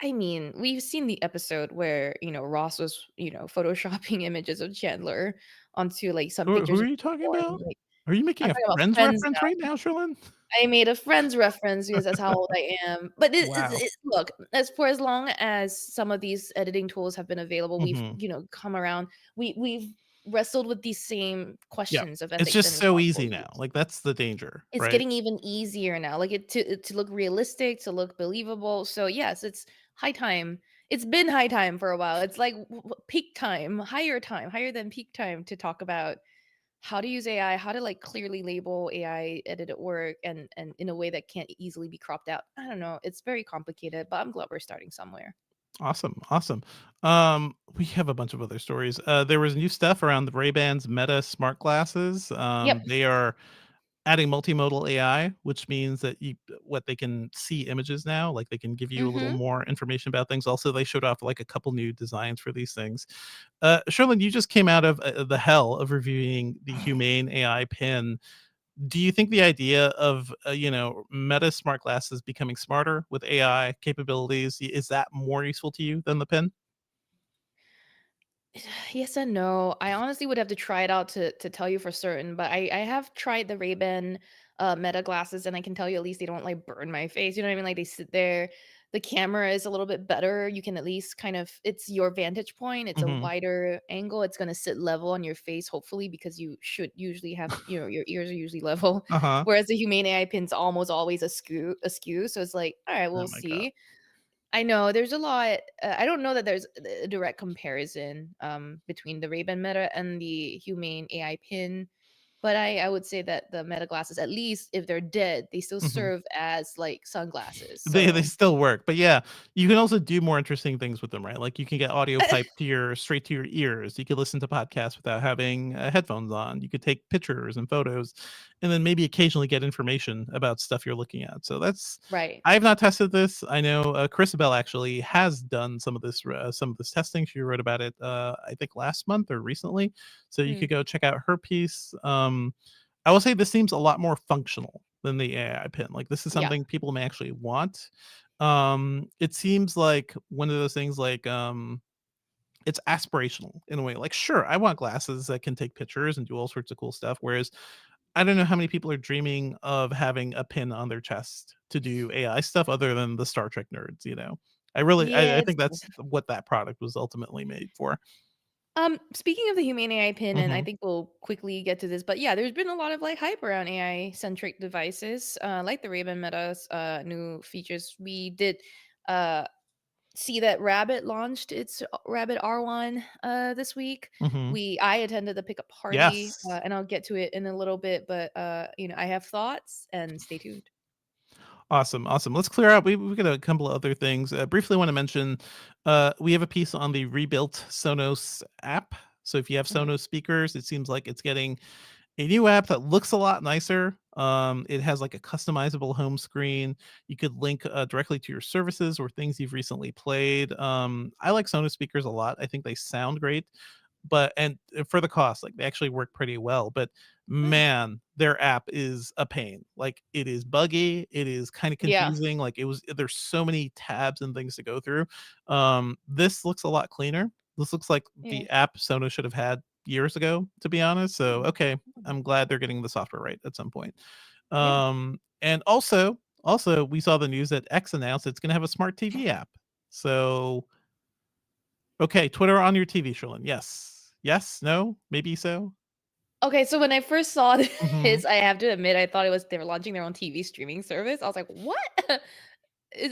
I mean, we've seen the episode where, Ross was, photoshopping images of Chandler onto like some Who pictures are of you talking porn. about? Like Are you making I'm a talking about Friends Friends reference right now. now, Sherlyn? I made a Friends reference because that's how old I am. But Wow. look, as long as some of these editing tools have been available, we've Mhm. come around. We've wrestled with these same Yeah. questions of It's ethics and just so responsible easy now. use. Like, that's the danger, It's right? getting even easier now, like to look realistic, to look believable. So yes, it's high time. It's been high time for a while. It's like peak time, higher than peak time to talk about how to use AI, how to like clearly label AI edited work and in a way that can't easily be cropped out. I don't know. It's very complicated, but I'm glad we're starting somewhere. Awesome, awesome. We have a bunch of other stories. There was new stuff around the Ray-Bans Meta smart glasses. Yep. They are adding multimodal AI, which means that what they can see images now, like they can give you a little Mm-hmm. more information about things. Also, they showed off like a couple new designs for these things. Sherlyn, you just came out of the hell of reviewing the Humane AI pin. Do you think the idea of Meta smart glasses becoming smarter with AI capabilities is that more useful to you than the pin? Yes and no. I honestly would have to try it out to tell you for certain, but I have tried the Ray-Ban Meta glasses and I can tell you at least they don't like burn my face. You know what I mean? Like they sit there. The camera is a little bit better. You can at least kind of it's your vantage point. It's a Hmm. wider angle. It's going to sit level on your face hopefully because you should usually have, your ears are usually level. Uh huh. Whereas the Humane AI pin's almost always askew. So it's like, all right, Oh we'll my god. see. I know there's a lot. I don't know that there's a direct comparison between the Ray-Ban Meta and the Humane AI pin, but I would say that the Meta glasses, at least if they're dead, they still Hmm. serve as like sunglasses. They So still work, but yeah, you can also do more interesting things with them, right? Like you can get audio piped to your straight to your ears. You could listen to podcasts without having headphones on. You could take pictures and photos, and then maybe occasionally get information about stuff you're looking at. So that's right. I have not tested this. I know Chrisabel actually has done some of this testing. She wrote about it, I think last month or recently. So you Hmm. could go check out her piece. I will say this seems a lot more functional than the AI pin. Like this is Yeah. something people may actually want. It seems like one of those things like it's aspirational in a way. Like, sure, I want glasses that can take pictures and do all sorts of cool stuff. Whereas I don't know how many people are dreaming of having a pin on their chest to do AI stuff other than the Star Trek nerds, you know. I Yes. think that's what that product was ultimately made for. Speaking of the Humane AI pin, and I Hmm. think we'll quickly get to this, but yeah, there's been a lot of like hype around AI centric devices, like the Ray-Ban Meta's new features. We did uh see that Rabbit launched its Rabbit R1 this week. Hmm. I attended the pickup party, Yes. and I'll get to it in a little bit, but I have thoughts and stay tuned. Awesome, awesome. Let's clear out. We got a couple of other things. Briefly, want to mention we have a piece on the rebuilt Sonos app. So if you have Mhm. Sonos speakers, it seems like it's getting a new app that looks a lot nicer. It has like a customizable home screen. You could link directly to your services or things you've recently played. I like Sonos speakers a lot. I think they sound great, but and for the cost, like they actually work pretty well. But Mm. man, their app is a pain. Like it is buggy. It is kind of Yeah, confusing. Like it was. There's so many tabs and things to go through. This looks a lot cleaner. This looks like yeah. the app Sonos should have had years ago, to be honest. So Mm, okay, mm. I'm glad they're getting the software right at some point. Yeah. And also we saw the news that X announced it's going to have a smart TV app. So okay, Twitter on your TV, Sherlyn. Yes. Yes, no, maybe so. Okay, so when I first saw Mm-hmm. this, I have to admit, I thought it was they were launching their own TV streaming service. I was like, what?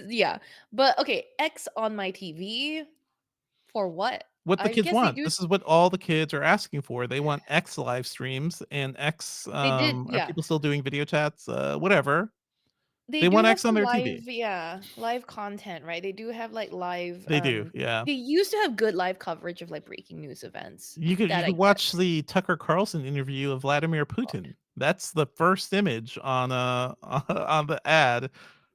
Yeah, but okay, X on my TV for what? What the I kids guess they want. do. This is what all the kids are asking for. They want X live streams and X. They did, Are yeah. people still doing video chats? Whatever. They They do want have X on some their live, TV. yeah, live content, right? They do have like live. They do. Yeah. They used to have good live coverage of like breaking news events. You That I could watch guess. the Tucker Carlson interview of Vladimir Putin. That's the first image on on the ad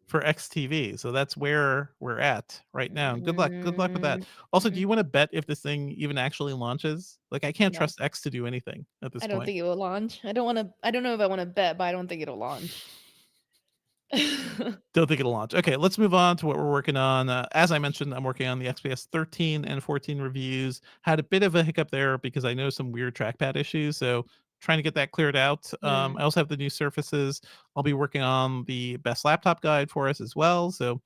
for XTV. So that's where we're at right now. Good luck. Good luck with that. Mm, Also, do mm-mm, you want to bet if this thing even actually launches? Like I can't no, trust X to do anything at this I don't point. think it will launch. I don't want to. I don't know if I want to bet, but I don't think it'll launch. Don't think it'll launch. Okay, let's move on to what we're working on. As I mentioned, I'm working on the XPS 13 and 14 reviews. Had a bit of a hiccup there because I know some weird trackpad issues, so trying to get that cleared out. I Mm. also have the new surfaces. I'll be working on the best laptop guide for us as well. So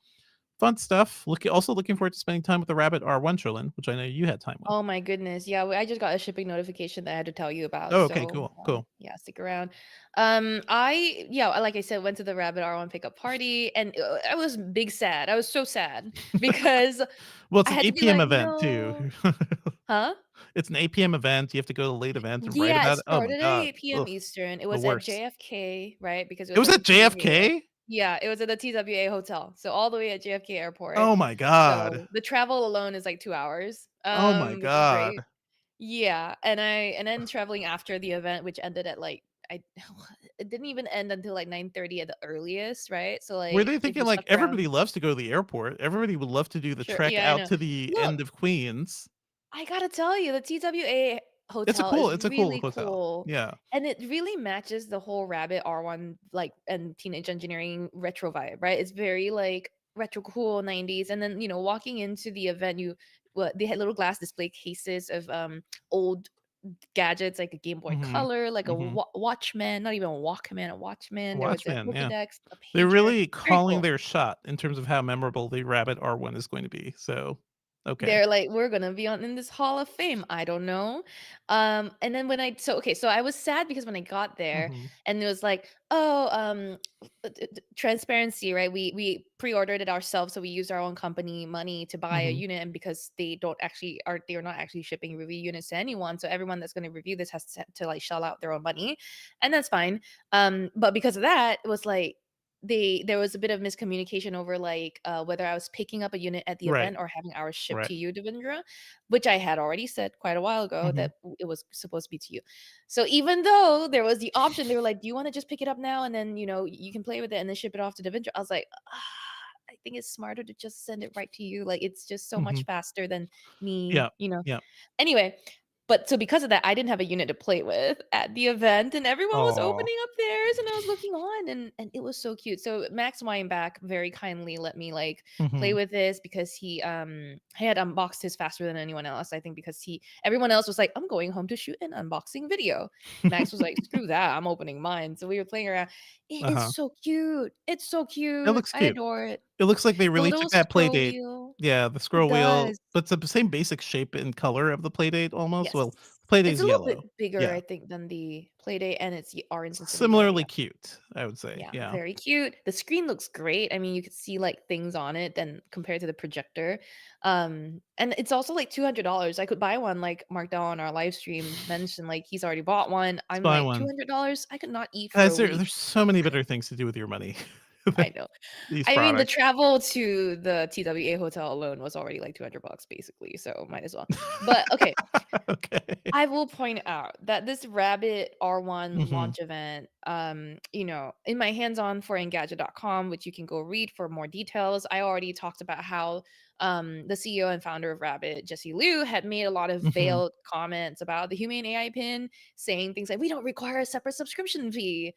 fun stuff. Also looking forward to spending time with the Rabbit R1 Trillin, which I know you had time with. Oh my goodness. Yeah, I just got a shipping notification that I had to tell you about. Oh, okay, So, cool, cool. yeah, stick around. Like I said, went to the Rabbit R1 pickup party and I was big sad. I was so sad because Well, I it's an had to be 8 p.m. like, event too. no. Huh? It's an 8 p.m. event. You have to go to the late event and write Yeah, it about it. Oh my started at god. 8 p.m. Ugh, Eastern. It the was at worst. JFK, right? Because it It was was at the at TWA. JFK? Yeah, it was at the TWA hotel. So all the way at JFK Airport. Oh my god. So the travel alone is like 2 hours, Oh my which is great. god. Yeah, and then traveling after the event, which ended at like I it didn't even end until like 9:30 at the earliest, right? So Were like they if thinking, you like, stuck around, everybody loves to go to the airport. Everybody would love to do the sure. trek Yeah, I out know. to the Look, end of Queens. I gotta tell you, the TWA hotel is It's a cool really hotel. cool. Yeah. And it really matches the whole Rabbit R1 like and Teenage Engineering retro vibe, right? It's very like retro cool 90s. And then, walking into the event, they had little glass display cases of old gadgets like a Game Boy Mhm. Color, like a Mhm. Watchman, not even a Walkman, a Watchman. There was a Watchmen, yeah. Pokédex, a They're pager. really Very calling cool. their shot in terms of how memorable the Rabbit R1 is going to be, so okay. They're like, "We're gonna be on in this Hall of Fame." I don't know. And then so I was sad because when I got there Mhm. and it was like, "Oh, transparency, right? We pre-ordered it ourselves, so we used our own company money to buy a Mhm. unit, and because they're not actually shipping review units to anyone, so everyone that's going to review this has to like shell out their own money, and that's fine. But because of that, it was like there was a bit of miscommunication over like whether I was picking up a unit at the Right, event or having ours shipped right. to you, Devindra, which I had already said quite a while ago Mhm. that it was supposed to be to you. So even though there was the option, they were like, "Do you want to just pick it up now and then you can play with it and then ship it off to Devindra?" I was like, I think it's smarter to just send it right to you. Like it's just so much Mhm. faster than me, Yeah, yeah. Anyway, but so because of that, I didn't have a unit to play with at the event, and everyone was Aw. opening up theirs, and I was looking on, and it was so cute. So Max Weinbach very kindly let me like play Mhm. with this because he had unboxed his faster than anyone else. I think because everyone else was like, I'm going home to shoot an unboxing video. Max was like, screw that, I'm opening mine. So we were playing around. It is Uh-huh. so cute. It's so It cute. looks I cute. adore it. It looks like they The really little took that scroll Playdate. wheel. Yeah, the It scroll wheel, does. but it's the same basic shape and color of the Playdate almost. Yes. Well, Playdate's It's a little bit yellow. bigger, Yeah. I think, than the Playdate, and it's orange instead of yellow, Similarly yeah. cute, I would say. Yeah, Yeah. very cute. The screen looks great. I mean, you could see, like, things on it than compared to the projector. And it's also, like, $200. I could buy one, like, Markdown on our live stream mentioned, like, he's already bought one. Let's I'm buy like, one. $200? I could not eat for Guys, a week. there's so many better things to do with your money than I know. these I mean, the products. travel to the TWA hotel alone was already, like, $200 basically, so might as well. But, okay, Okay. I will point out that this Rabbit R1 Mhm. launch event, in my hands-on for Engadget.com, which you can go read for more details, I already talked about how the CEO and founder of Rabbit, Jesse Liu, had made a lot of Mhm. veiled comments about the Humane AI pin, saying things like, "We don't require a separate subscription fee.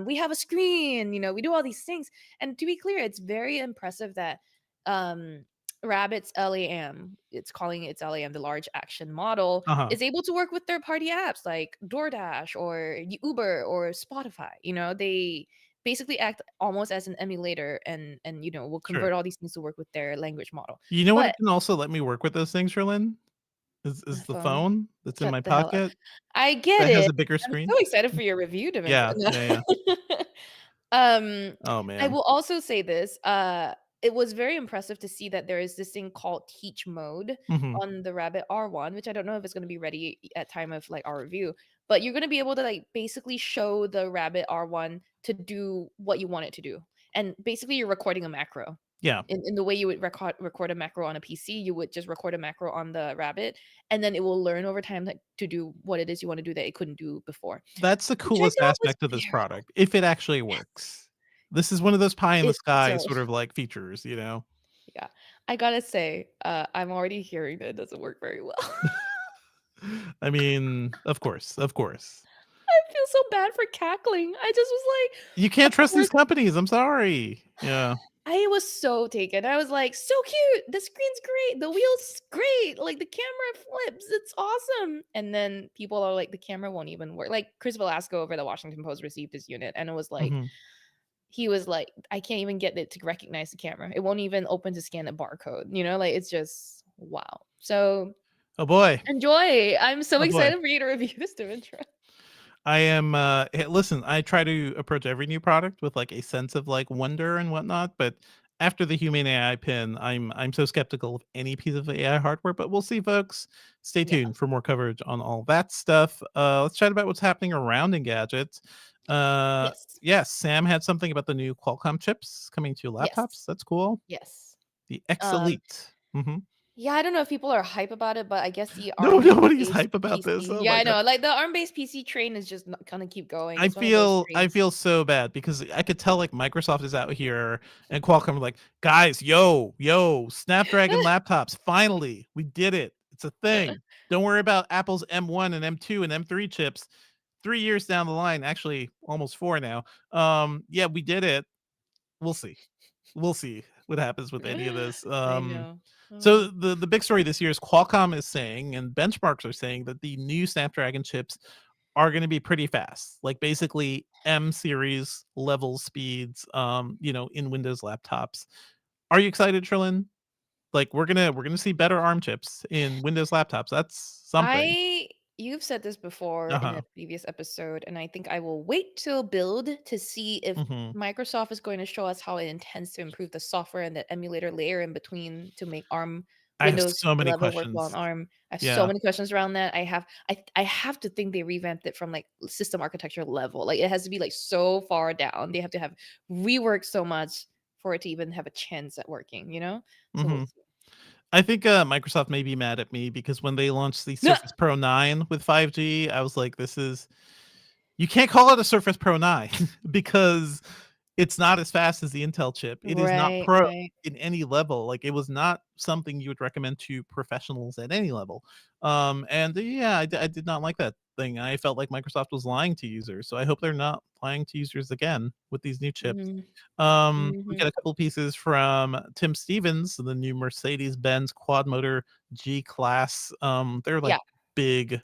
We have a screen. We do all these things." And to be clear, it's very impressive that um, Rabbit's LAM, it's calling its LAM, the large action model, Uh-huh. is able to work with third-party apps like DoorDash or Uber or Spotify. They basically act almost as an emulator and will Sure. convert all these things to work with their language model. You know what But can also let me work with those things, Rlyn? is My the phone. phone that's in Shut my the hell up. pocket I get that has it. a bigger I'm screen. so excited for your review, Demetra. Yeah, No. yeah, yeah. Oh I man. will also say this. It was very impressive to see that there is this thing called teach mode Hmm. on the Rabbit R1, which I don't know if it's going to be ready at time of like our review, but you're going to be able to like basically show the Rabbit R1 to do what you want it to do. And basically you're recording a macro. Yeah, In the way you would record a macro on a PC, you would just record a macro on the Rabbit, and then it will learn over time like, to do what it is you want to do that it couldn't do before, that's the which I coolest thought was aspect of this very product, if it actually works. This is one of those pie in the it sky so sort of like features, you know? yeah. I gotta say, I'm already hearing that it doesn't work very well. I mean, of course, of course. I feel so bad for cackling. I just was like, You can't of trust these course. companies, I'm sorry. Yeah. I was so taken. I was like, so cute. The screen's great. The wheel's great. Like the camera flips. It's awesome. And then people are like, the camera won't even work. Like Chris Velasco over the Washington Post received his unit, and it was like, Mhm. he was like, I can't even get it to recognize the camera. It won't even open to scan a barcode. Like it's just wow. So Oh boy. enjoy. I'm so Oh boy. excited for you to review this intro. I am hey, listen, I try to approach every new product with like a sense of like wonder and whatnot, but after the Humane AI pin, I'm so skeptical of any piece of AI hardware, but we'll see folks. Stay Yeah. tuned for more coverage on all that stuff. Let's chat about what's happening around Engadget. Yes. Yes, Sam had something about the new Qualcomm chips coming to your Yes. laptops. That's cool. Yes. The X Um, Elite. Mhm. yeah, I don't know if people are hype about it, but I guess the No, nobody's ARM-based hype about this. PC. Oh Yeah, my I god. know. Like the ARM-based PC train is just not gonna keep going. I It's one of those feel I trains. feel so bad because I could tell like Microsoft is out here and Qualcomm are like, guys, yo, Snapdragon laptops, finally, we did it. It's a thing. Don't worry about Apple's M1 and M2 and M3 chips. 3 years down the line, actually almost four now. Yeah, we did it. We'll see. We'll see what happens with any of this. I know. So the big story this year is Qualcomm is saying, and benchmarks are saying that the new Snapdragon chips are going to be pretty fast, like basically M series level speeds, in Windows laptops. Are you excited, Trillin? Like we're gonna see better ARM chips in Windows laptops. That's something. You've said this before Uh in a huh. previous episode, and I think I will wait till build to see if Hmm. Microsoft is going to show us how it intends to improve the software and the emulator layer in between to make ARM I have Windows so many 11 work well on questions. ARM. I have so Yeah. many questions around that. I have to think they revamped it from like system architecture level. Like it has to be like so far down. They have to have reworked so much for it to even have a chance at working. So we'll Hmm. see. I think Microsoft may be mad at me because when they launched the No. Surface Pro 9 with 5G, I was like, this is you can't call it a Surface Pro 9 because it's not as fast as the Intel chip. It is not Right, pro right. in any level. Like it was not something you would recommend to professionals at any level. And yeah, I did not like that thing. I felt like Microsoft was lying to users. So I hope they're not lying to users again with these new chips. Mhm. We Mhm. get a couple pieces from Tim Stevens, the new Mercedes-Benz quad motor G class. They're like Yeah. big,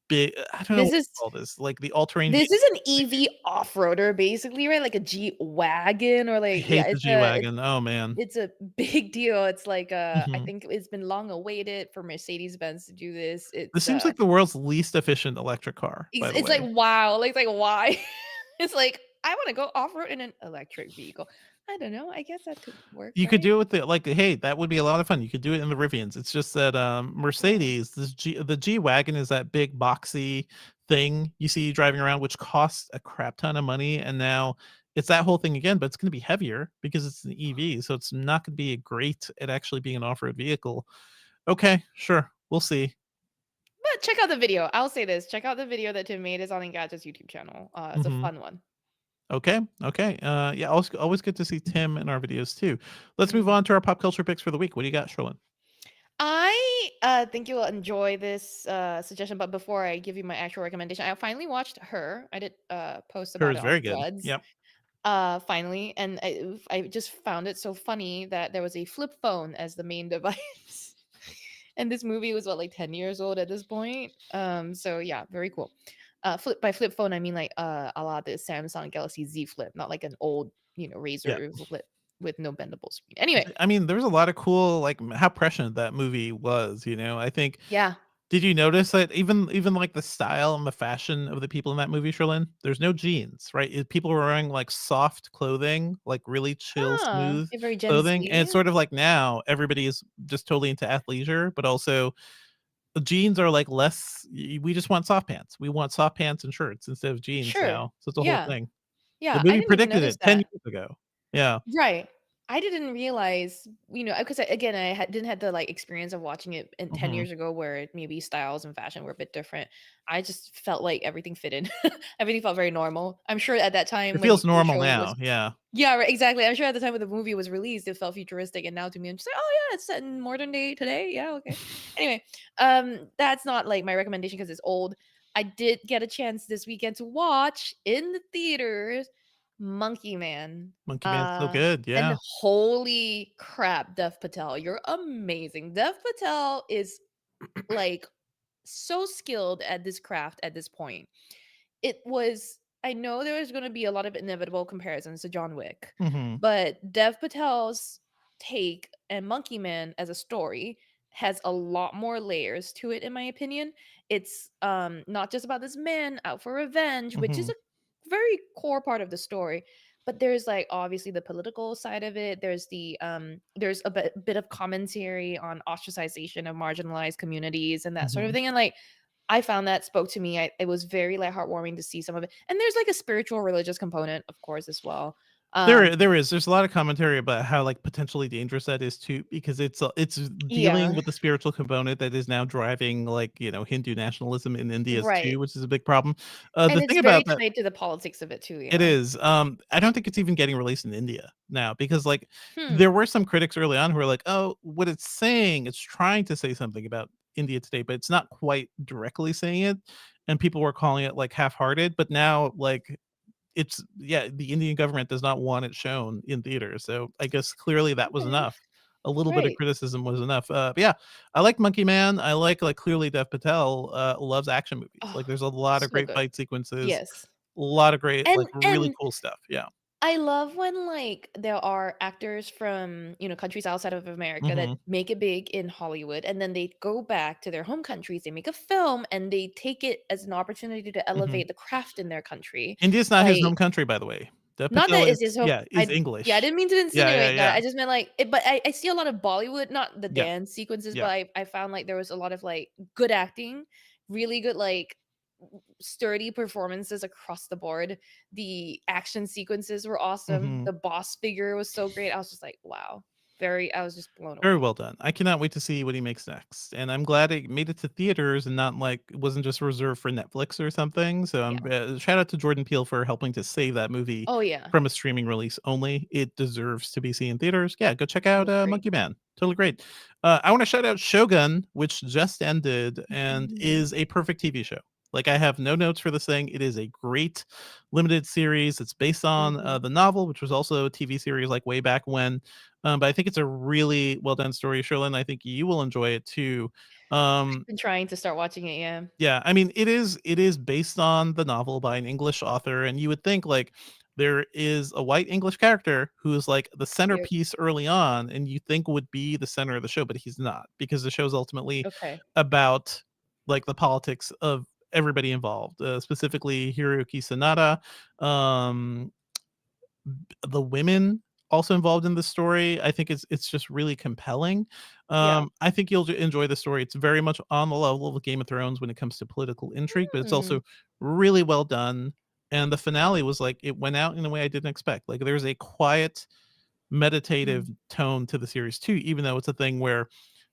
big. I don't know This what is to call this. Like the all-terrain this is vehicle. an EV off-roader basically, right? Like a G-Wagon or I like yeah, hate the G-Wagon. Oh man. it's a big deal. It's like I Mhm. think it's been long awaited for Mercedes-Benz to do this. This seems like the world's least efficient electric car, by the It's like way. wow. Like it's like why? It's like I want to go off-road in an electric vehicle. I don't know. I guess that could work, You could right? do it with the like, hey, that would be a lot of fun. You could do it in the Rivians. It's just that Yeah. Mercedes, the G-Wagon is that big boxy thing you see driving around, which costs a crap ton of money. And now it's that whole thing again, but it's going to be heavier because it's an EV. So it's not going to be great at actually being an off-road vehicle. Okay, sure. We'll see. But check out the video. I'll say this. Check out the video that Tim made is on Engadget's YouTube channel. It's a Hmm. fun one. Okay. Okay. Yeah, always good to see Tim in our videos too. Let's move Mm. on to our pop culture picks for the week. What do you got, Sherlin? I think you'll enjoy this suggestion, but before I give you my actual recommendation, I finally watched Her. I did post Her about is it on very good. Threads. Yep. Finally, and I just found it so funny that there was a flip phone as the main device. And this movie was what like 10 years old at this point. So yeah, very cool. Flip phone, I mean like a la the Samsung Galaxy Z Flip, not like an old, Yeah. Razor flip. with no bendable screen. Anyway, I mean, there's a lot of cool, like how prescient that movie was. I think. yeah. Did you notice that even like the style and the fashion of the people in that movie, Sherlyn? There's no jeans, right? People were wearing like soft clothing, like really chill, Ah, smooth very Gen clothing, and it's Z. sort of like now everybody is just totally into athleisure, but also the jeans are like less. We just want soft pants. We want soft pants and shirts instead of jeans Sure. now. So it's a whole Yeah. thing. The Yeah. I movie didn't even predicted notice it 10 that. years ago. Yeah. Right. I didn't realize, because again, didn't have the like experience of watching it 10 Mhm. years ago where maybe styles and fashion were a bit different. I just felt like everything fit in. Everything felt very normal. I'm sure at that time It when feels the normal show now. was, Yeah. yeah, right, exactly. I'm sure at the time when the movie was released, it felt futuristic. And now to me, I'm just like, oh, yeah, it's set in modern day today. Yeah, okay. Anyway, that's not like my recommendation because it's old. I did get a chance this weekend to watch in the theaters Monkey Man. Monkey Man's so good. And Yeah. holy crap, Dev Patel, you're amazing. Dev Patel is like so skilled at this craft at this point. I know there was going to be a lot of inevitable comparisons to John Wick, Mhm. but Dev Patel's take and Monkey Man as a story has a lot more layers to it in my opinion. It's not just about this man out for revenge, which is Mhm. a very core part of the story, but there's like obviously the political side of it. There's a bit of commentary on ostracization of marginalized communities and that sort of Mhm. thing, and like I found that spoke to me. It was very like heartwarming to see some of it, and there's like a spiritual, religious component, of course, as well. Um, There's a lot of commentary about how, like, potentially dangerous that is too, because it's dealing yeah, with the spiritual component that is now driving, like, Hindu nationalism in India right, too, which is a big problem. and The it's thing very about that. tied to the politics of it too. It Yeah. is. I don't think it's even getting released in India now because, like, there Hmm. were some critics early on who were like, "Oh, what it's saying, it's trying to say something about India today, but it's not quite directly saying it." And people were calling it like half-hearted, but now, like, it's yeah, the Indian government does not want it shown in theaters, so I guess clearly that was Okay. enough. A little bit of Right. criticism was enough. But yeah, I like Monkey Man. I like clearly Dev Patel loves action movies. Oh, Like there's a lot of so great good. fight sequences, Yes. a lot of great like really And cool stuff. Yeah. I love when like there are actors from, countries outside of America that Mhm. make it big in Hollywood and then they go back to their home countries, they make a film and they take it as an opportunity to Mhm. elevate the craft in their country. India's not his Like home country, by the way. Dev not Patel that it's is his home. yeah, is Yeah, I English. didn't mean to Yeah, yeah, insinuate that. yeah. I just meant like but I see a lot of Bollywood, not the Yeah, dance sequences, but yeah. I found like there was a lot of like good acting, really good like sturdy performances across the board. The action sequences were awesome. Mhm. The boss figure was so great. I was just like, wow. I was just blown Very away. well done. I cannot wait to see what he makes next, and I'm glad it made it to theaters and not like it wasn't just reserved for Netflix or something. So, Yeah. shout out to Jordan Peele for helping to save that movie Oh yeah. from a streaming release only. It deserves to be seen in theaters. Yeah, go check I out agree. Monkey Man. Totally great. I want to shout out Shogun, which just ended and Mhm. is a perfect TV show. Like I have no notes for this thing. It is a great limited series. It's based on Mhm. the novel, which was also a TV series like way back when. But I think it's a really well done story, Sherlyn. I think you will enjoy it too. Um, Been trying to start watching it, yeah. yeah, I mean, it is based on the novel by an English author, and you would think like there is a white English character who is like the Yep. centerpiece early on, and you think would be the center of the show, but he's not because the show is ultimately Okay. about like the politics of everybody involved, specifically Hiroyuki Sanada, um, the women also involved in the story. I think it's just really compelling. Yeah. I think you'll enjoy the story. It's very much on the level of Game of Thrones when it comes to political intrigue, but it's Mm. also really well done. And the finale was like it went out in a way I didn't expect. Like there's a quiet, meditative Mm. tone to the series too, even though it's a thing where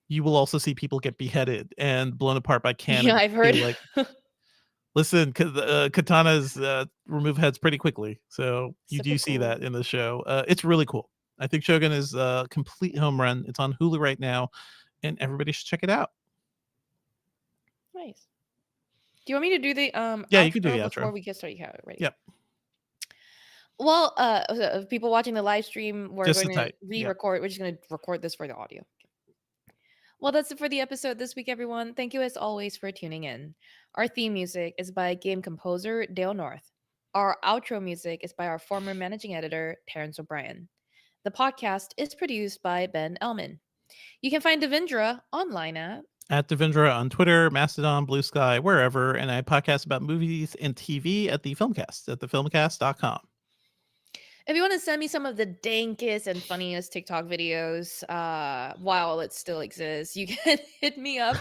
you will also see people get beheaded and blown apart by Yeah, cannons. I've heard. Too. Like listen, katanas, remove heads pretty quickly, so you Super do see cool. that in the show. It's really cool. I think Shogun is a complete home run. It's on Hulu right now, and everybody should check it out. Nice. Do you want me to do the Yeah, you could do outro the before outro. we get started? Yeah, ready. Yep, Well, people watching the live stream, we're just going the to tight. Yep. re-record. We're just going to record this for the audio. Well, that's it for the episode this week, everyone. Thank you as always for tuning in. Our theme music is by game composer Dale North. Our outro music is by our former managing editor, Terrence O'Brien. The podcast is produced by Ben Elman. You can find Devindra online at Devindra on Twitter, Mastodon, Blue Sky, wherever, and I podcast about movies and TV at the Filmcast at thefilmcast.com. If you want to send me some of the dankest and funniest TikTok videos while it still exists, you can hit me up.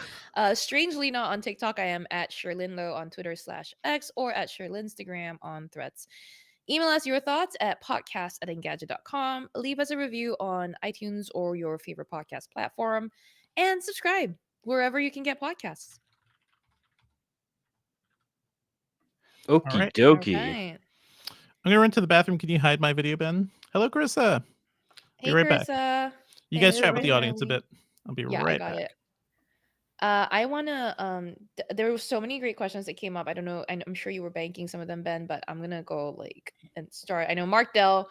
Strangely not on TikTok. I am at Sherlinlo on Twitter/X or at Sherlinstagram on Threads. Email us your thoughts at podcast@engadget.com. Leave us a review on iTunes or your favorite podcast platform. And subscribe wherever you can get podcasts. Okie right. dokie. Right. I'm going to run to the bathroom. Can you hide my video, Ben? Hello, Carissa. Be right Carissa. back. You guys chat with the audience a bit. I'll be right back. It. I want to there were so many great questions that came up. I don't know, I'm sure you were banking some of them, Ben, but I'm gonna go and start. I know Mark Dell,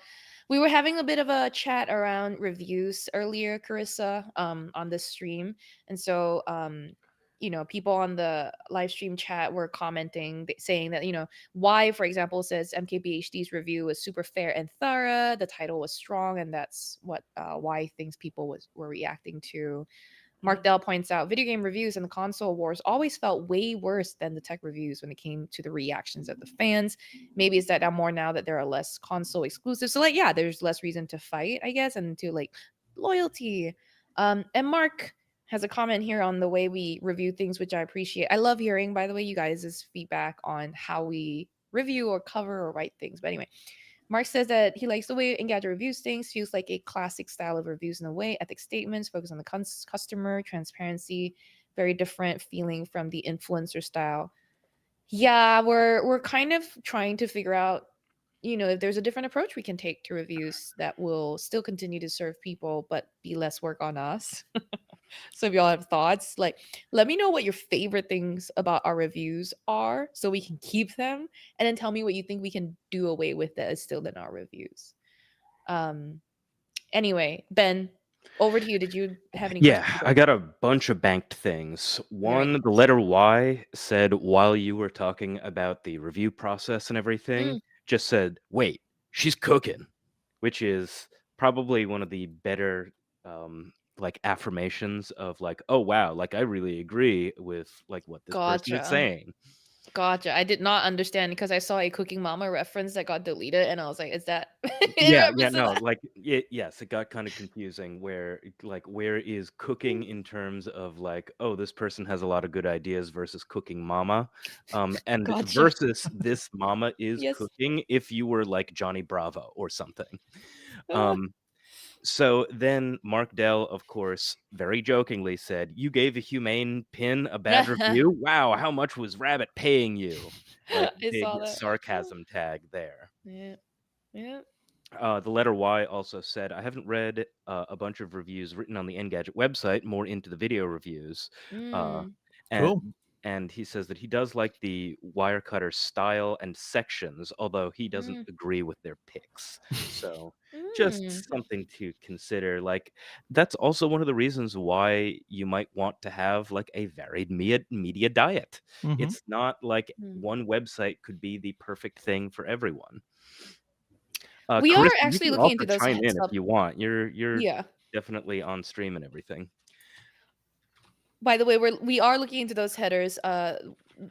we were having a bit of a chat around reviews earlier, Carissa, on this stream. And so people on the live stream chat were commenting, saying that, why, for example, says MKBHD's review was super fair and thorough, the title was strong, and that's what why things people were reacting to. Mark Dell points out video game reviews and the console wars always felt way worse than the tech reviews when it came to the reactions of the fans. Maybe it's that more now that there are less console exclusives. So there's less reason to fight, I guess, and to loyalty. And Mark has a comment here on the way we review things, which I appreciate. I love hearing, by the way, you guys' feedback on how we review or cover or write things. But anyway, Mark says that he likes the way Engadget reviews things, feels like a classic style of reviews in a way, ethic statements, focus on the customer, transparency, very different feeling from the influencer style. Yeah, we're kind of trying to figure out, if there's a different approach we can take to reviews that will still continue to serve people, but be less work on us. So if y'all have thoughts, let me know what your favorite things about our reviews are so we can keep them, and then tell me what you think we can do away with that is still in our reviews. Anyway, Ben, over to you. Did you have any questions? Yeah, I got a bunch of banked things. One, the letter Y said while you were talking about the review process and everything, just said, wait, she's cooking, which is probably one of the better affirmations of oh wow, I really agree with what this person is saying. Gotcha. I did not understand because I saw a Cooking Mama reference that got deleted, and I was like, "Is that?" Yes, it got kind of confusing. Where where is cooking in terms of oh, this person has a lot of good ideas versus Cooking Mama, and versus this mama is cooking. If you were Johnny Bravo or something, So then Mark Dell, of course, very jokingly said, "You gave a humane pin a bad review? Wow, how much was Rabbit paying you?" Big sarcasm tag there. Yeah. The letter Y also said, "I haven't read a bunch of reviews written on the Engadget website, more into the video reviews." Cool. And he says that he does like the Wirecutter style and sections, although he doesn't agree with their picks. So just something to consider. That's also one of the reasons why you might want to have a varied media diet. It's not one website could be the perfect thing for everyone. We Chris, are actually you can looking into those. chime in if you want. You're definitely on stream and everything. By the way, we are looking into those headers.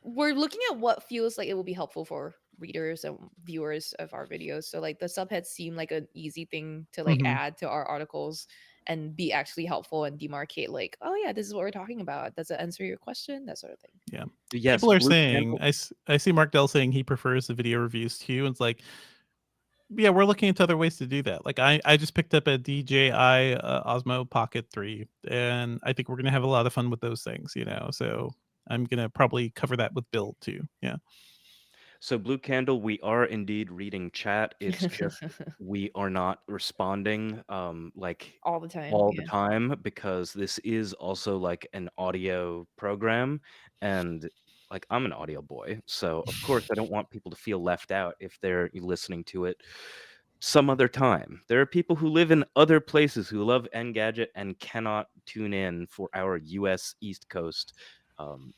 We're looking at what feels like it will be helpful for readers and viewers of our videos. So the subheads seem like an easy thing to add to our articles and be actually helpful and demarcate oh yeah, this is what we're talking about. Does it answer your question? That sort of thing. Yeah. Yes, people are saying, I see Mark Dell saying he prefers the video reviews too. And it's yeah, we're looking into other ways to do that. I just picked up a DJI Osmo Pocket 3, and I think we're going to have a lot of fun with those things, so I'm going to probably cover that with Bill too. Yeah. So Blue Candle, we are indeed reading chat. It's just we are not responding all the time because this is also an audio program, and I'm an audio boy, so of course I don't want people to feel left out if they're listening to it some other time. There are people who live in other places who love Engadget and cannot tune in for our US East Coast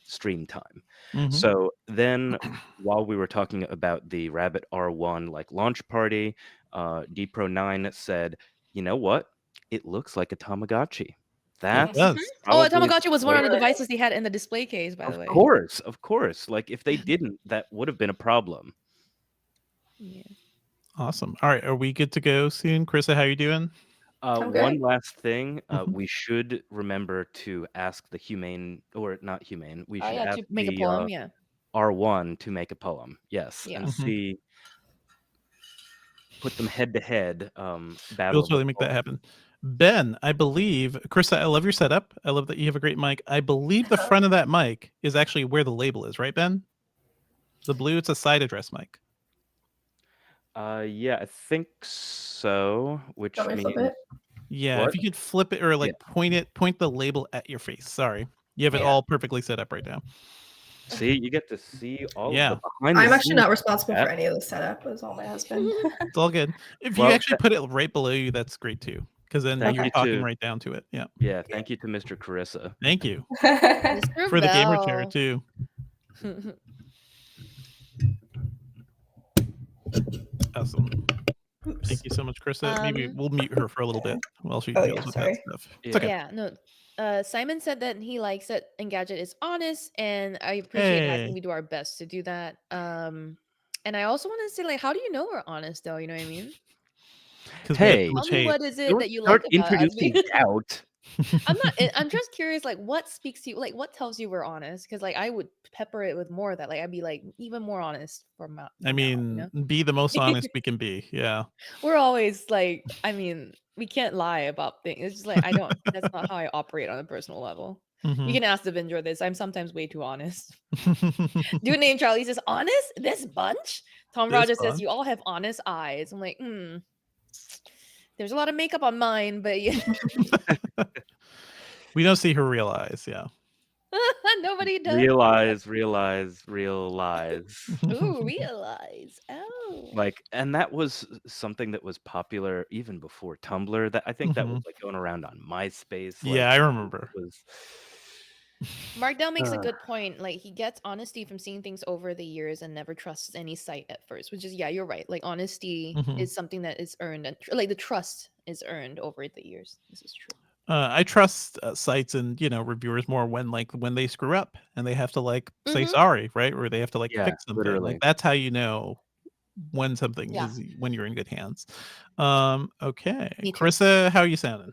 stream time. So then while we were talking about the Rabbit R1 launch party, DPro9 said, you know what? It looks like a Tamagotchi. It That's does. Oh, a probably Tamagotchi was the one way- of the devices he had in the display case, by the way. Of course. Like if they didn't, that would have been a problem. Yeah. Awesome. All right, are we good to go soon? Krista, how you doing? One last thing, Mhm. we should remember to ask the humane, or not humane, we should ask to make a the poem, yeah. R1 to make a poem. Yes, Yeah. and Mhm. see, put them head to head. We'll Battle of the totally make that poem. happen. Ben, I believe, Krista, I love your setup. I love that you have a great mic. I believe the front of that mic is actually where the label is, right, Ben? The blue, it's a side address mic. Yeah, I think so. Which Want me to flip means it? Yeah, What? if you could flip it or like point the label at your face. Sorry. You have it Yeah. all perfectly set up right now. see, you get to see all Yeah. of the behind. I'm the actually scenes not of responsible that. for any of the setup. It was all my husband. It's all good. If Well, you actually put it right below you, that's great too. Because then Thank you're you talking to- right down to it. Yeah. Yeah, thank you to Mr. Carissa. Thank you. Mr. For the gamer chair Bell. too. Awesome. Oops. Thank you so much, Krista. Maybe Um, we'll mute her for a little bit while she Oh, deals yeah, with sorry. that stuff. It's Yeah. okay. Yeah, no. Simon said that he likes that Engadget is honest, and I appreciate that. I Hey. think we do our best to do that. And I also want to say, like, how do you know we're honest, though? You know what I mean? Because Hey, Tell me what is it don't that you start like about us? introducing doubt. I'm not. I'm just curious, like, what speaks to you? Like, what tells you we're honest? Because, like, I would pepper it with more of that. Like, I'd be like even more honest from. I mean, be the most honest we can be. Yeah. We're always like, I mean, we can't lie about things. It's just like I don't. That's not how I operate on a personal level. Mhm. You can ask the Vinger this. I'm sometimes way too honest. Dude named Charlie says, honest? This bunch? Tom This Rogers bunch? says, you all have honest eyes. I'm like, there's a lot of makeup on mine, but yeah. We don't see her real eyes. Yeah. Nobody does. Realize. Ooh, realize. Oh. Like, and that was something that was popular even before Tumblr. That I think that was like going around on MySpace. Like, Yeah, I remember. it was Mark Dell makes a good point. Like, he gets honesty from seeing things over the years and never trusts any site at first, which is, yeah, you're right. Like, honesty is something that is earned, and like the trust is earned over the years. This is true. I trust sites and reviewers more when they screw up and they have to say sorry, right? Or they have to fix something. literally. Like that's how you know when something is when you're in good hands. Okay, Me too. Carissa, how are you sounding?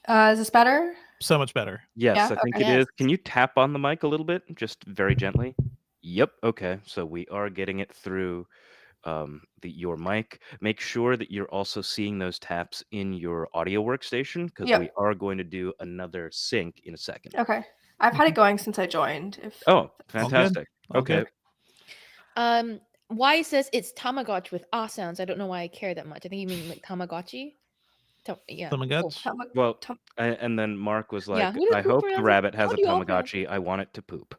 Is this better? So much better. Yes, Yeah? I think Okay. it is. Can you tap on the mic a little bit, just very gently? Yep. Okay, so we are getting it through your mic. Make sure that you're also seeing those taps in your audio workstation because Yep. we are going to do another sync in a second. Okay. I've had it going since I joined. Oh, fantastic. All Okay. good. Y says it's Tamagotchi with ah sounds. I don't know why I care that much. I think you mean like Tamagotchi. Yeah. Tamagotchi? Cool. Well, and then Mark was like, who did I Poop hope pronounce the it? rabbit has How a do you all pronounce Tamagotchi. I want it to poop.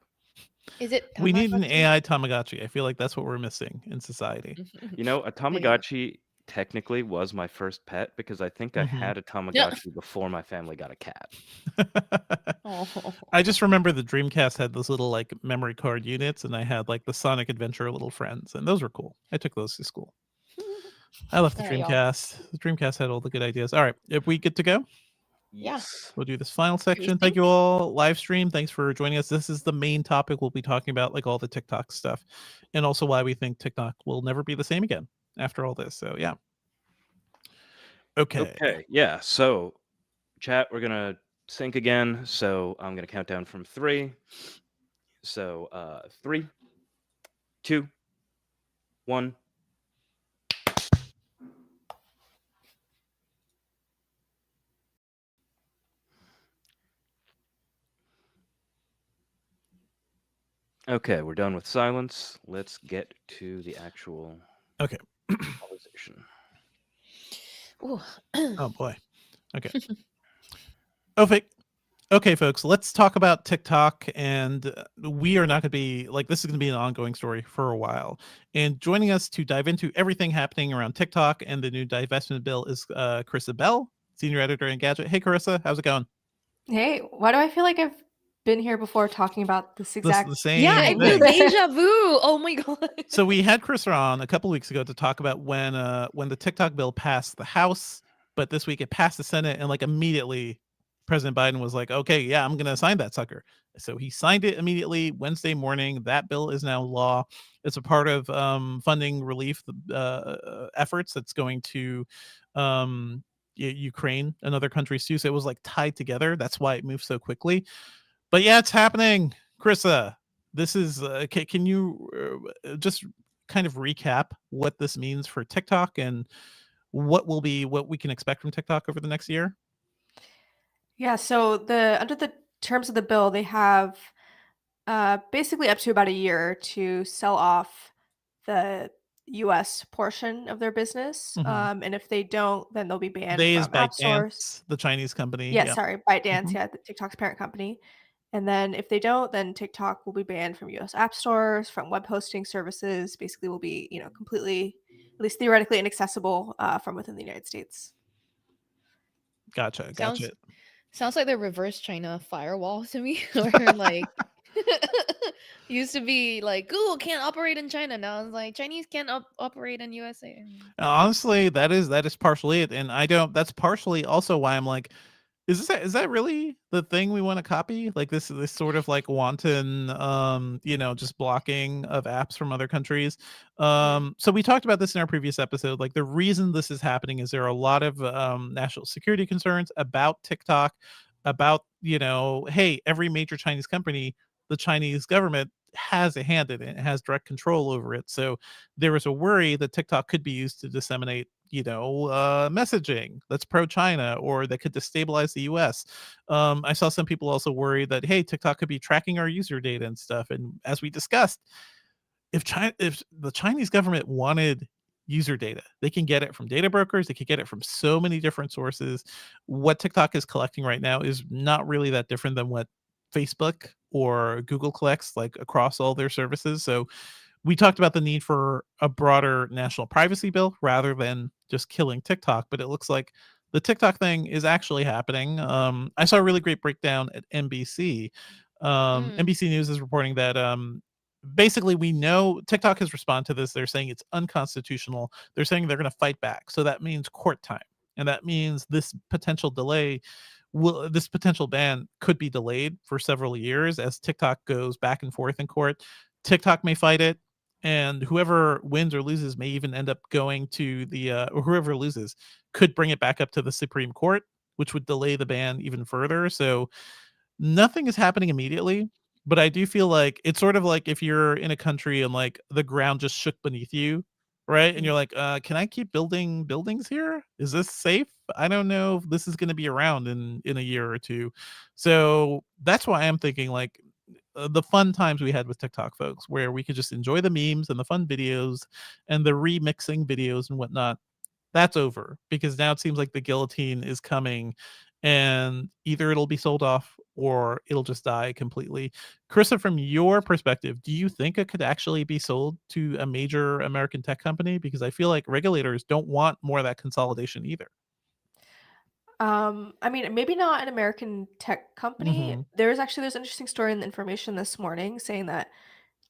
Is it? We need an Tamagotchi? AI Tamagotchi. I feel like that's what we're missing in society. You know, a Tamagotchi technically was my first pet because I think I had a Tamagotchi before my family got a cat. Oh. I just remember the Dreamcast had those little memory card units, and I had the Sonic Adventure little friends, and those were cool. I took those to school. I love the All right, y'all. Dreamcast. The Dreamcast had all the good ideas. All right, if we get to go, Yes. we'll do this final section. Thank you all, live stream. Thanks for joining us. This is the main topic. We'll be talking about all the TikTok stuff, and also why we think TikTok will never be the same again after all this. So yeah. Okay. Yeah. So, chat, we're gonna sync again. So I'm gonna count down from 3. So 3, 2, 1. Okay, we're done with silence. Let's get to the actual conversation. Ooh. Oh boy. Okay. Okay, folks, let's talk about TikTok. And we are not going to be this is going to be an ongoing story for a while. And joining us to dive into everything happening around TikTok and the new divestment bill is Carissa Bell, senior editor at Engadget. Hey, Carissa, how's it going? Hey, why do I feel like I've been here before talking about this exact the same Yeah, I feel thing. deja vu. Oh my god. So we had Carissa on a couple weeks ago to talk about when the TikTok bill passed the House. but this week it passed the Senate, and like immediately President Biden was like, okay, yeah, I'm going to sign that sucker. So he signed it immediately Wednesday morning. That bill is now law. It's a part of funding relief efforts that's going to Ukraine and other countries too. So it was like tied together. That's why it moved so quickly. But yeah, it's happening. Krissa, this is, can you just kind of recap what this means for TikTok and what we can expect from TikTok over the next year? Yeah, so under the terms of the bill, they have basically up to about a year to sell off the US portion of their business. Mm-hmm. And if they don't, then they'll be banned They is from App Stores. ByteDance, the Chinese company. Yeah, Yeah. sorry, ByteDance, Mm-hmm. yeah, the TikTok's parent company. And then if they don't, then TikTok will be banned from US App Stores, from web hosting services, basically will be, completely, at least theoretically, inaccessible from within the United States. Gotcha. Sounds like the reverse China firewall to me, where like used to be like Google can't operate in China. Now it's like Chinese can't operate in USA. Honestly, that is partially it, and that's partially also why I'm like, is that really the thing we want to copy? Like this sort of like wanton just blocking of apps from other countries. So we talked about this in our previous episode. Like the reason this is happening is there are a lot of national security concerns about TikTok, about, hey, every major Chinese company, the Chinese government has a hand in it, has direct control over it. So there was a worry that TikTok could be used to disseminate messaging that's pro-China or that could destabilize the US. I saw some people also worry that, hey, TikTok could be tracking our user data and stuff. And as we discussed, if the Chinese government wanted user data, they can get it from data brokers. They could get it from so many different sources. What TikTok is collecting right now is not really that different than what Facebook or Google collects, like across all their services. So we talked about the need for a broader national privacy bill rather than just killing TikTok, but it looks like the TikTok thing is actually happening. I saw a really great breakdown at NBC. NBC News is reporting that basically we know TikTok has responded to this. They're saying it's unconstitutional. They're saying they're going to fight back. So that means court time. And that means this potential ban could be delayed for several years as TikTok goes back and forth in court. TikTok may fight it, and whoever wins or loses may even end up going to or whoever loses could bring it back up to the Supreme Court, which would delay the ban even further. So nothing is happening immediately, but I do feel like it's sort of like if you're in a country and like the ground just shook beneath you, right? And you're like, can I keep building buildings here? Is this safe? I don't know if this is going to be around in a year or two. So that's why I'm thinking like the fun times we had with TikTok, folks, where we could just enjoy the memes and the fun videos and the remixing videos and whatnot. That's over because now it seems like the guillotine is coming, and either it'll be sold off or it'll just die completely. Krista, from your perspective, do you think it could actually be sold to a major American tech company? Because I feel like regulators don't want more of that consolidation either. I mean, maybe not an American tech company. Mm-hmm. There's an interesting story in the information this morning saying that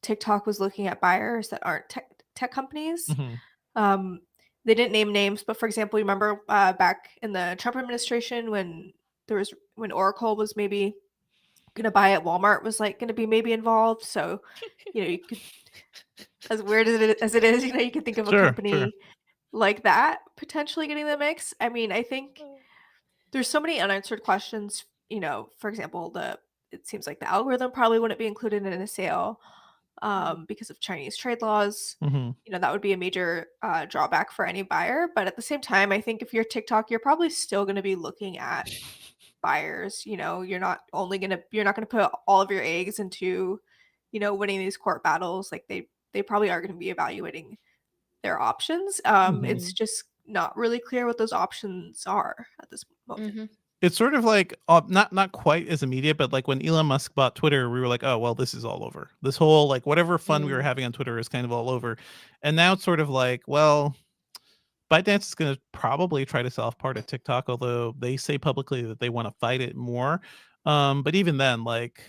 TikTok was looking at buyers that aren't tech companies. Mm-hmm. They didn't name names, but for example, you remember back in the Trump administration when Oracle was maybe gonna buy it, Walmart was like gonna be maybe involved. So, you could, as weird as it is, you could think of a company like that potentially getting the mix. I mean, I think there's so many unanswered questions. For example, it seems like the algorithm probably wouldn't be included in a sale because of Chinese trade laws. Mm-hmm. That would be a major drawback for any buyer. But at the same time, I think if you're TikTok, you're probably still going to be looking at buyers. You're not going to put all of your eggs into, winning these court battles. Like they probably are going to be evaluating their options. It's just not really clear what those options are at this moment. It's sort of like not quite as immediate, but like when Elon Musk bought Twitter, we were like, oh well, this is all over. This whole like whatever fun we were having on Twitter is kind of all over. And now it's sort of like, well, ByteDance is going to probably try to sell off part of TikTok, although they say publicly that they want to fight it more. But even then, like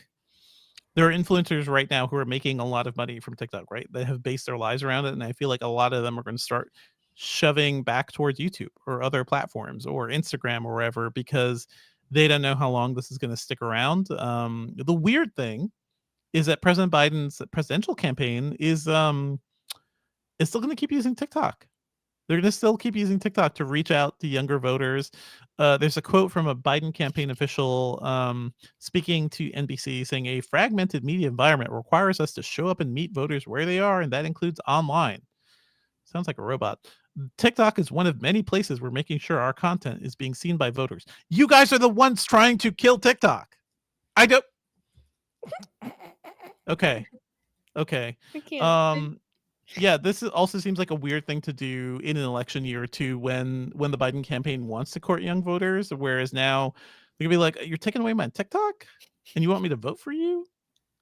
there are influencers right now who are making a lot of money from TikTok, right? They have based their lives around it, and I feel like a lot of them are going to start shoving back towards YouTube or other platforms or Instagram or wherever, because they don't know how long this is going to stick around. The weird thing is that President Biden's presidential campaign is still going to keep using TikTok. They're going to still keep using TikTok to reach out to younger voters. There's a quote from a Biden campaign official speaking to NBC saying, "A fragmented media environment requires us to show up and meet voters where they are, and that includes online." Sounds like a robot. TikTok is one of many places we're making sure our content is being seen by voters. You guys are the ones trying to kill TikTok. I don't. Okay. Yeah, this also seems like a weird thing to do in an election year or two when the Biden campaign wants to court young voters, whereas now they're gonna be like, "You're taking away my TikTok, and you want me to vote for you?"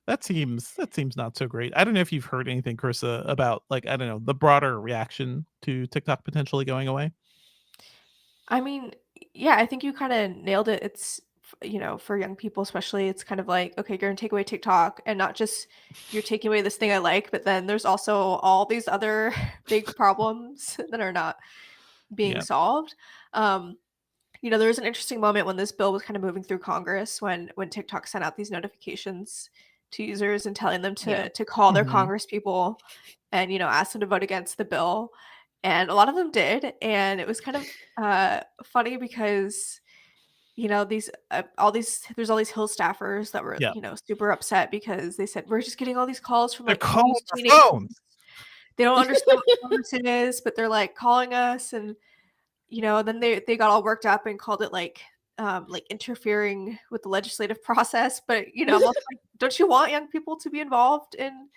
That seems not so great. I don't know if you've heard anything, Carissa, about like, I don't know, the broader reaction to TikTok potentially going away. I mean, yeah, I think you kind of nailed it. It's, for young people especially, it's kind of like, okay, you're gonna take away TikTok, and not just you're taking away this thing I like, but then there's also all these other big problems that are not being solved. There was an interesting moment when this bill was kind of moving through Congress when TikTok sent out these notifications to users and telling them to call their Congress people and ask them to vote against the bill. And a lot of them did, and it was kind of funny because these there's all these Hill staffers that were super upset because they said, we're just getting all these calls from They're like calling these our teenagers. phones. They don't understand what Congress is, but they're like calling us, and then they got all worked up and called it like interfering with the legislative process. But I'm also like, don't you want young people to be involved in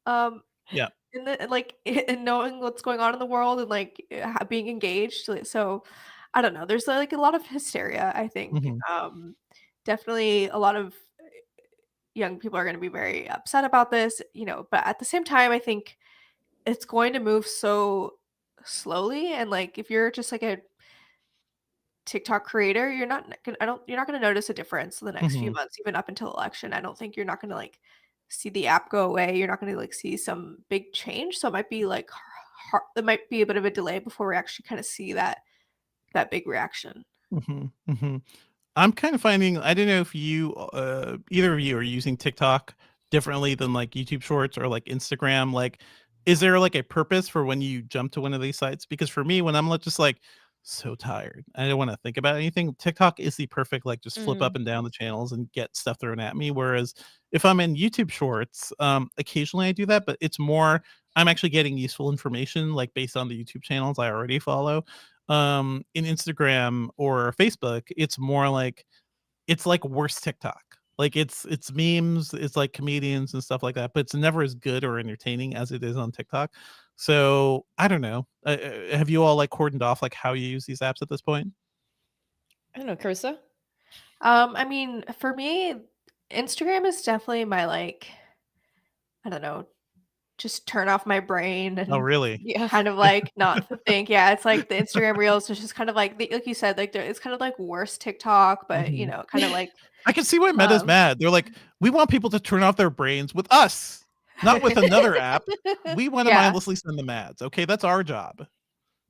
in the in knowing what's going on in the world and like being engaged? So I don't know. There's like a lot of hysteria, I think. Definitely a lot of young people are going to be very upset about this, but at the same time, I think it's going to move so slowly. And like, if you're just like a TikTok creator, you're not gonna notice a difference in the next few months, even up until election. I don't think you're not gonna like see the app go away. You're not gonna like see some big change. So it might be like there might be a bit of a delay before we actually kind of see that big reaction. I'm kind of finding, I don't know if you either of you are using TikTok differently than like YouTube Shorts or like Instagram. Like, is there like a purpose for when you jump to one of these sites? Because for me, when I'm just like so tired, I don't want to think about anything, TikTok is the perfect like just flip up and down the channels and get stuff thrown at me. Whereas if I'm in YouTube Shorts, occasionally I do that, but it's more I'm actually getting useful information like based on the YouTube channels I already follow. In Instagram or Facebook, it's more like it's like worse TikTok. Like it's memes, it's like comedians and stuff like that, but it's never as good or entertaining as it is on TikTok. So I don't know. Have you all like cordoned off like how you use these apps at this point? I don't know, Carissa. I mean, for me, Instagram is definitely my like, I don't know, just turn off my brain and really? kind of like not to think. Yeah, it's like the Instagram reels is just kind of like like you said, like it's kind of like worse TikTok, but kind of like I can see why Meta's mad. They're like, we want people to turn off their brains with us, not with another app. We want to mindlessly send them ads. Okay, that's our job.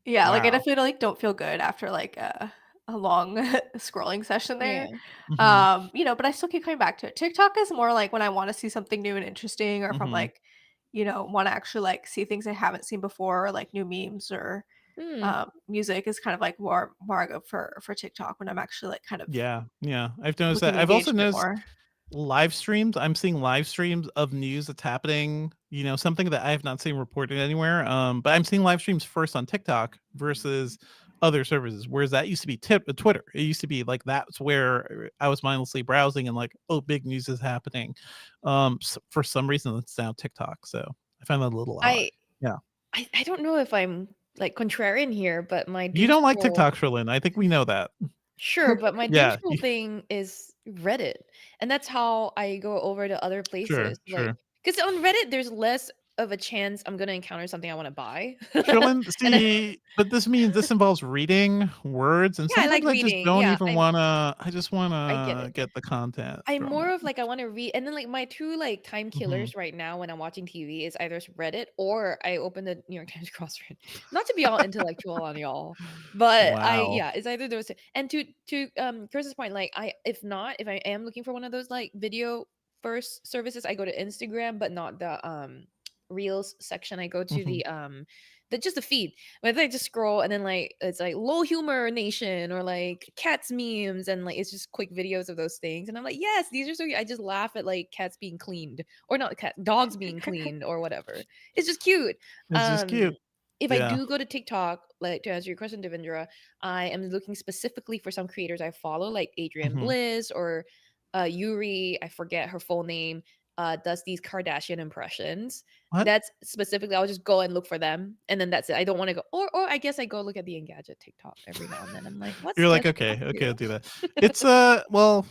Yeah, like I definitely like don't feel good after like a long scrolling session there. But I still keep coming back to it. TikTok is more like when I want to see something new and interesting, or if I'm like, want to actually like see things I haven't seen before, or like new memes or music is kind of like more I go for TikTok when I'm actually like kind of I've noticed that. I've also noticed live streams. I'm seeing live streams of news that's happening, something that I have not seen reported anywhere. But I'm seeing live streams first on TikTok versus other services, whereas that used to be Twitter. It used to be like that's where I was mindlessly browsing and like, oh, big news is happening. So for some reason it's now TikTok, so I find that a little odd. I don't know if I'm like contrarian here, but you don't like TikTok, Sherlyn. I think we know that. Sure, but my doomscroll thing is Reddit, and that's how I go over to other places. Sure. Because on Reddit there's less of a chance I'm gonna encounter something I want to buy. Sherlyn, And then, see, but this involves reading words, and yeah, I like sometimes I just reading. don't Yeah, even wanna. I just I get wanna it. get the content I'm from more it. of like I want to read, and then like my two like time Mhm. killers right now when I'm watching TV is either Reddit or I open the New York Times crossword. Not to be all intellectual on y'all, but Wow. yeah, it's either those two. And to Chris's point, like if I am looking for one of those like video first services, I go to Instagram, but not the Reels section. I go to Mhm. the just the feed. But I just scroll and then like it's like low humor nation or like cats memes and like it's just quick videos of those things. And I'm like, yes, these are so cute. I just laugh at like cats being cleaned or not cat dogs being cleaned or whatever. It's just cute. It's just Um cute. if I Yeah. do go to TikTok, like to answer your question, Devindra, I am looking specifically for some creators I follow, like Adrian Mhm. Bliss or Yuri, I forget her full name, does these Kardashian impressions. What? That's specifically, I'll just go and look for them, and then that's it. I don't want to go, or I guess I go look at the Engadget TikTok every now and then. I'm like, what's You're like, just okay, up okay, I'll to? do that. It's well,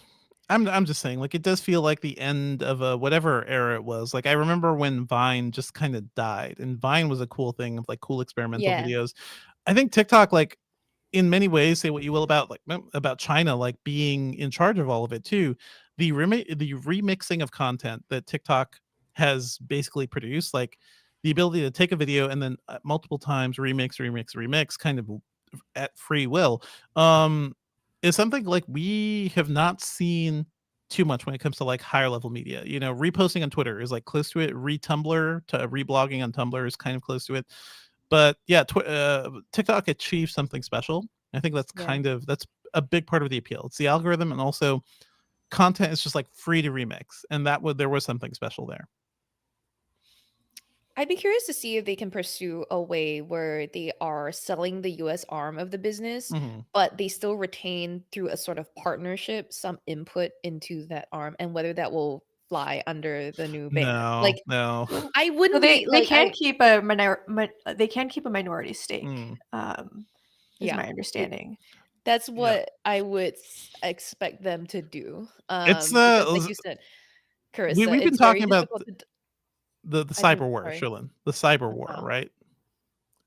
I'm just saying, like, it does feel like the end of a whatever era it was. Like, I remember when Vine just kind of died, and Vine was a cool thing of like cool experimental Yeah, videos. I think TikTok, like, in many ways, say what you will about like about China, like being in charge of all of it too. The remixing of content that TikTok has basically produced, like the ability to take a video and then multiple times remix, kind of at free will, um, is something like we have not seen too much when it comes to like higher level media. You know, reposting on Twitter is like close to it. Retumblr to reblogging on Tumblr is kind of close to it. But yeah, TikTok achieved something special. I think yeah. that's a big part of the appeal. It's the algorithm, and also content is just like free to remix, and there was something special there. I'd be curious to see if they can pursue a way where they are selling the US arm of the business, Hmm. but they still retain through a sort of partnership some input into that arm and whether that will fly under the new banner. No, Like no. I So wouldn't be they like can keep they can keep a minority stake. Mm. Is yeah. my understanding. That's Yeah, what I would expect them to do. it's Because like you said, Carissa, we've been it's very talking about difficult to the I think cyber war, sorry. Shilin, the cyber war, Uh-huh. right?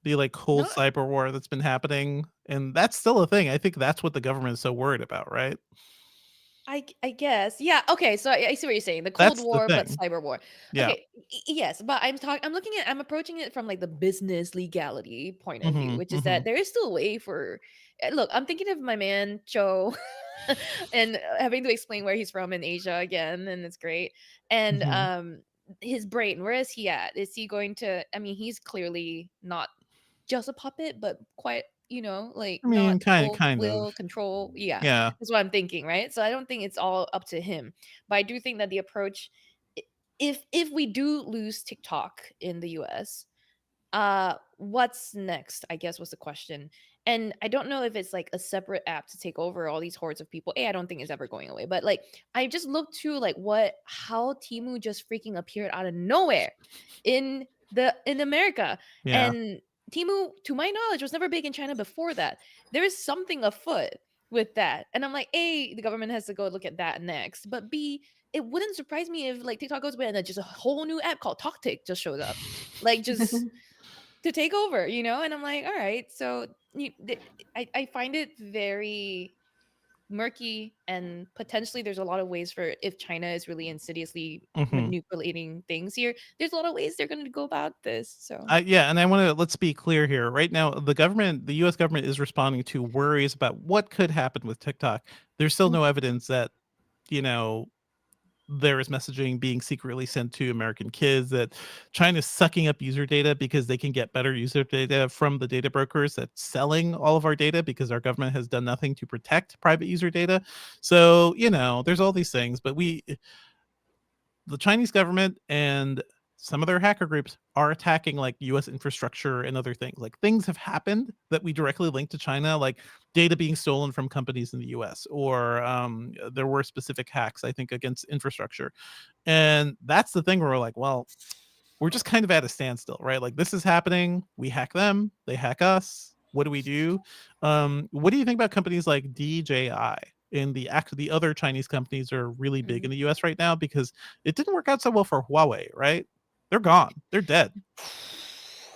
The like cold No, cyber war that's been happening, and that's still a thing. I think that's what the government is so worried about, right? I guess. Yeah, okay, so I see what you're saying. The Cold That's the War, but thing. cyber war. Yeah. Okay, yes, but I'm approaching it from like the business legality point of view, Hmm. which is Hmm. that there is still a way for look, I'm thinking of my man Cho and having to explain where he's from in Asia again, and it's great. And Hmm. his brain, where is he at? Is he going to I mean, he's clearly not just a puppet, but quite, like I not mean, full kind of. will control. Yeah, Yeah. that's what I'm thinking, right? So I don't think it's all up to him, but I do think that the approach, if we do lose TikTok in the US, what's next? I guess was the question. And I don't know if it's like a separate app to take over all these hordes of people. I don't think it's ever going away. But like I just looked to like how Timu just freaking appeared out of nowhere in America. Yeah. And Timu, to my knowledge, was never big in China before that. There is something afoot with that. And I'm like, A, the government has to go look at that next. But B, it wouldn't surprise me if like TikTok goes away and then just a whole new app called TalkTik just shows up. Like just to take over, and I'm like, all right. So I find it very murky, and potentially there's a lot of ways for if China is really insidiously Hmm. manipulating things here. There's a lot of ways they're going to go about this. So Yeah, and let's be clear here. Right now, the U.S. government is responding to worries about what could happen with TikTok. There's still no evidence that, you know, there is messaging being secretly sent to American kids, that China's sucking up user data because they can get better user data from the data brokers that's selling all of our data, because our government has done nothing to protect private user data. So, there's all these things, but the Chinese government and some of their hacker groups are attacking like US infrastructure and other things. Like things have happened that we directly link to China, like data being stolen from companies in the US, or there were specific hacks, I think, against infrastructure. And that's the thing where we're like, well, we're just kind of at a standstill, right? Like this is happening. We hack them, they hack us. What do we do? What do you think about companies like DJI? And the other Chinese companies are really big in the US right now because it didn't work out so well for Huawei, right? They're gone. They're dead.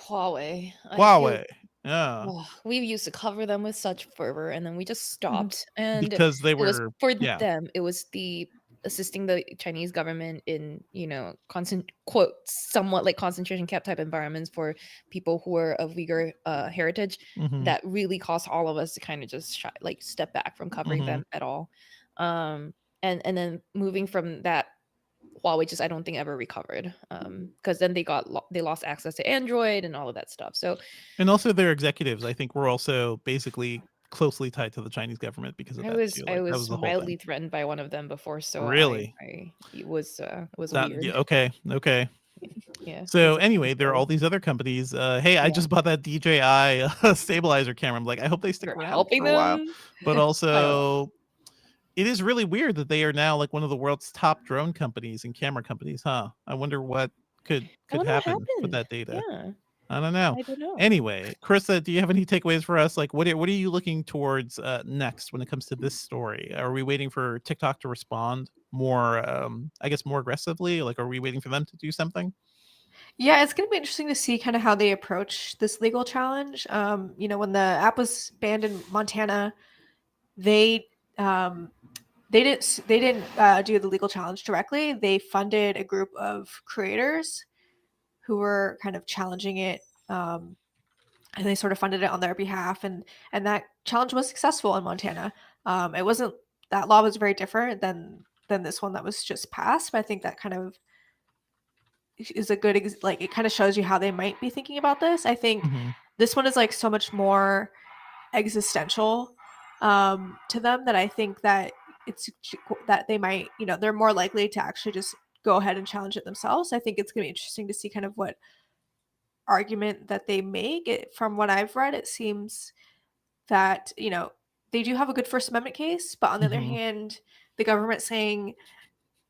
Huawei. Huawei. Yeah. We used to cover them with such fervor, and then we just stopped. And because they it was were for them. It was the assisting the Chinese government in, quote, somewhat like concentration camp type environments for people who were of Uyghur heritage that really caused all of us to kind of just step back from covering them at all. And then moving from that, Huawei I don't think ever recovered, because then they lost access to Android and all of that stuff. So, and also their executives, I think, were also basically closely tied to the Chinese government because of that too. I That was was the whole mildly thing. threatened by one of them before, so really, it was that, weird. Yeah, okay. Yeah. So anyway, there are all these other companies. Hey, I just bought that DJI stabilizer camera. I'm like, I hope they stick around helping for a while. them. But also, it is really weird that they are now like one of the world's top drone companies and camera companies, huh? I wonder what could happen with that data. Yeah. I don't know. I don't know. Anyway, Krista, do you have any takeaways for us? Like, what are you looking towards next when it comes to this story? Are we waiting for TikTok to respond more, I guess, more aggressively? Like, are we waiting for them to do something? Yeah, it's going to be interesting to see kind of how they approach this legal challenge. When the app was banned in Montana, they didn't do the legal challenge directly. They funded a group of creators who were kind of challenging it, and they sort of funded it on their behalf. And that challenge was successful in Montana. It wasn't, that law was very different than this one that was just passed. But I think that kind of is a good it kind of shows you how they might be thinking about this. I think this one is like so much more existential to them that I think that it's that they might, they're more likely to actually just go ahead and challenge it themselves. I think it's going to be interesting to see kind of what argument that they make. From what I've read, it seems that they do have a good First Amendment case, but on the other hand, the government saying,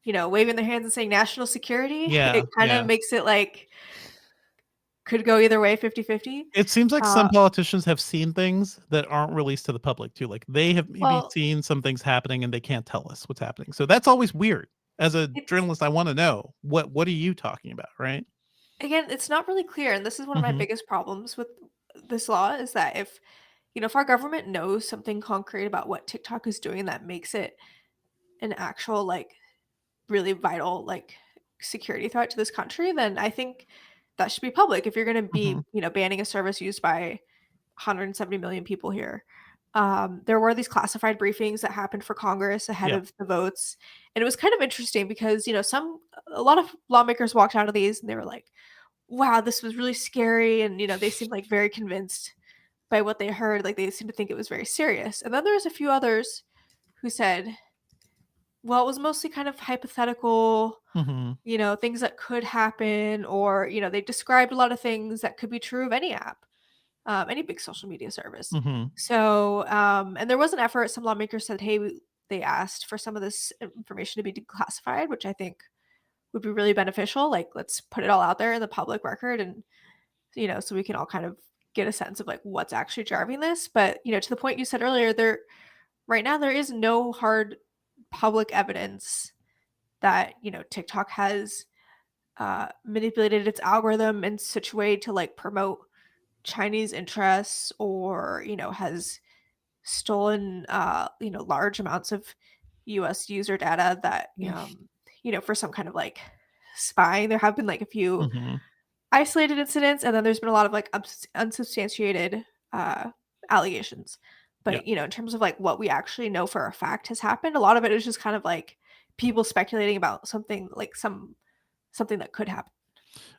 waving their hands and saying national security, it kind of makes it like could go either way, 50-50. It seems like some politicians have seen things that aren't released to the public too. Like they have maybe seen some things happening and they can't tell us what's happening. So that's always weird. As a journalist, I want to know what are you talking about, right? Again, it's not really clear, and this is one of my biggest problems with this law is that if our government knows something concrete about what TikTok is doing that makes it an actual like really vital like security threat to this country, then I think that should be public. If you're going to be banning a service used by 170 million people here, there were these classified briefings that happened for Congress ahead of the votes, and it was kind of interesting because a lot of lawmakers walked out of these and they were like, wow, this was really scary, and they seemed like very convinced by what they heard. Like they seemed to think it was very serious. And then there's a few others who said, well, it was mostly kind of hypothetical, things that could happen, or they described a lot of things that could be true of any app, any big social media service. So and there was an effort. Some lawmakers said, hey, they asked for some of this information to be declassified, which I think would be really beneficial. Like, let's put it all out there in the public record, and so we can all kind of get a sense of like what's actually driving this. But to the point you said earlier, right now there is no hard public evidence that TikTok has manipulated its algorithm in such a way to like promote Chinese interests, or has stolen large amounts of US user data that for some kind of like spying. There have been like a few isolated incidents, and then there's been a lot of like unsubstantiated allegations. But in terms of like what we actually know for a fact has happened, a lot of it is just kind of like people speculating about something like something that could happen.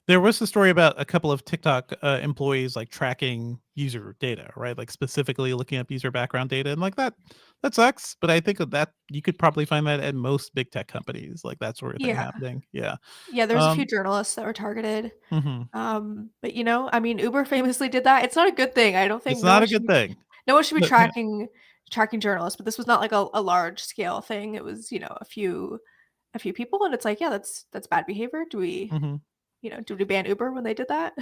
There was a story about a couple of TikTok employees like tracking user data, right? Like specifically looking up user background data, and like that sucks. But I think that you could probably find that at most big tech companies, like that sort of thing happening. Yeah. There's a few journalists that were targeted. But I mean, Uber famously did that. It's not a good thing. I don't think it's not a good thing. No one should be tracking journalists, but this was not like a large scale thing. It was a few people, and it's like, that's bad behavior. Do we do we ban Uber when they did that?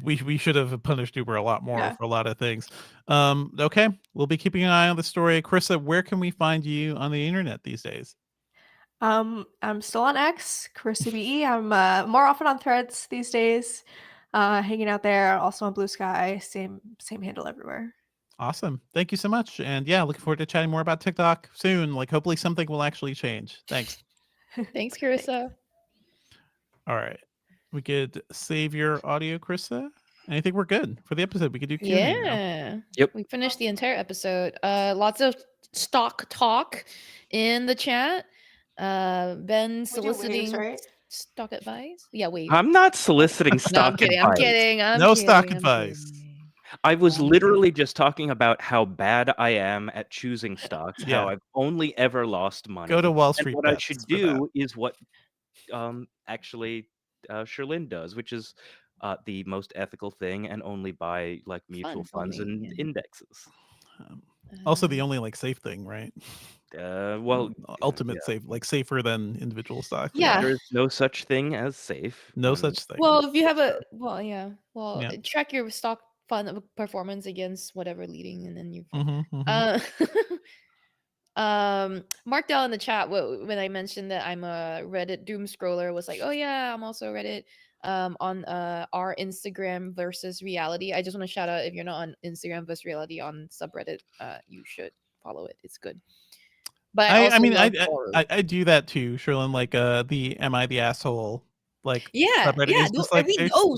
we should have punished Uber a lot more for a lot of things. Okay, we'll be keeping an eye on the story. Carissa, where can we find you on the internet these days? I'm still on X, Carissa BE. I'm more often on Threads these days, hanging out there. Also on Blue Sky, same handle everywhere. Awesome. Thank you so much. And yeah, looking forward to chatting more about TikTok soon. Like hopefully something will actually change. Thanks. Thanks, Carissa. All right. We could save your audio, Krista. And I think we're good for the episode. We could do Q&A now. Yeah. Yep. We finished the entire episode. Lots of stock talk in the chat. Ben soliciting right? stock advice. Yeah, wave. I'm not soliciting No, stock I'm kidding. advice. I'm kidding. I'm No kidding, stock I'm advice. kidding. I was I'm literally just talking about how bad I am at choosing stocks, how Yeah. I've only ever lost money. Go to Wall and Street what I bets should for that. do is what actually Sherlyn does, which is the most ethical thing, and only buy like mutual funds only, and yeah. indexes. Also the only like safe thing, right? Well, ultimate yeah. safe, like safer than individual stock. Yeah. There is no such thing as safe. No such thing. Well, if you have a yeah. Well, Yeah. track your stock fund performance against whatever leading, and then you. Mark Dell in the chat when I mentioned that I'm a Reddit doom scroller was like, oh yeah, I'm also Reddit on our Instagram versus reality. I just want to shout out, if you're not on Instagram versus reality on subreddit, you should follow it. It's good. But I mean I do that too, Sherlyn. Like the am I the asshole? Like subreddit is just like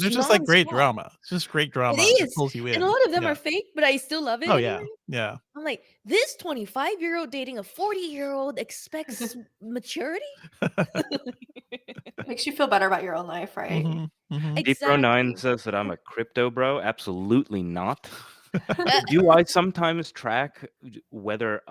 there's just like great drama. It's just great drama. It is. Pulls you in. And a lot of them are fake, but I still love it. Oh anyway. yeah. I'm like, this 25-year-old dating a 40-year-old expects maturity. Makes you feel better about your own life, right? Exactly. Deepro9 says that I'm a crypto bro. Absolutely not. Do I sometimes track whether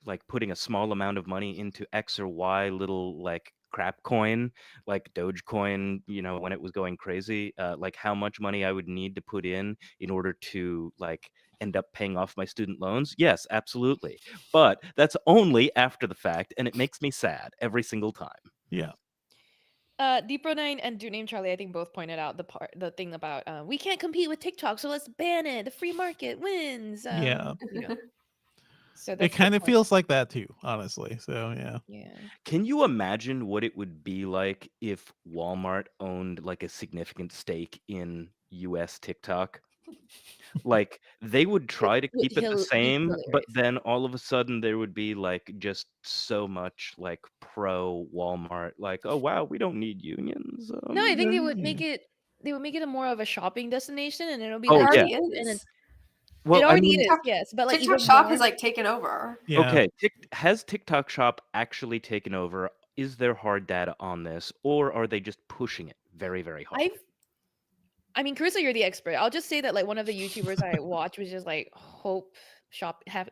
like putting a small amount of money into X or Y little like crap coin, like Dogecoin, you know, when it was going crazy, like how much money I would need to put in order to like end up paying off my student loans? Yes, absolutely. But that's only after the fact, and it makes me sad every single time. Yeah. Deepro9 and Do Name Charlie, I think, both pointed out the thing about we can't compete with TikTok, so let's ban it. The free market wins. Yeah. You know. So it kind of feels like that too, honestly. So yeah. Can you imagine what it would be like if Walmart owned like a significant stake in US TikTok? Like they would try to keep it the same, but then all of a sudden there would be like just so much like pro Walmart, like, oh wow, we don't need unions. No, I think they would make it a more of a shopping destination, and it'll be oh, like, yeah. Well, it already is, yes, but like TikTok Shop has like taken over. Yeah. Okay, has TikTok Shop actually taken over? Is there hard data on this, or are they just pushing it very, very hard? I mean, Carissa, you're the expert. I'll just say that like one of the YouTubers I watch was just like Hope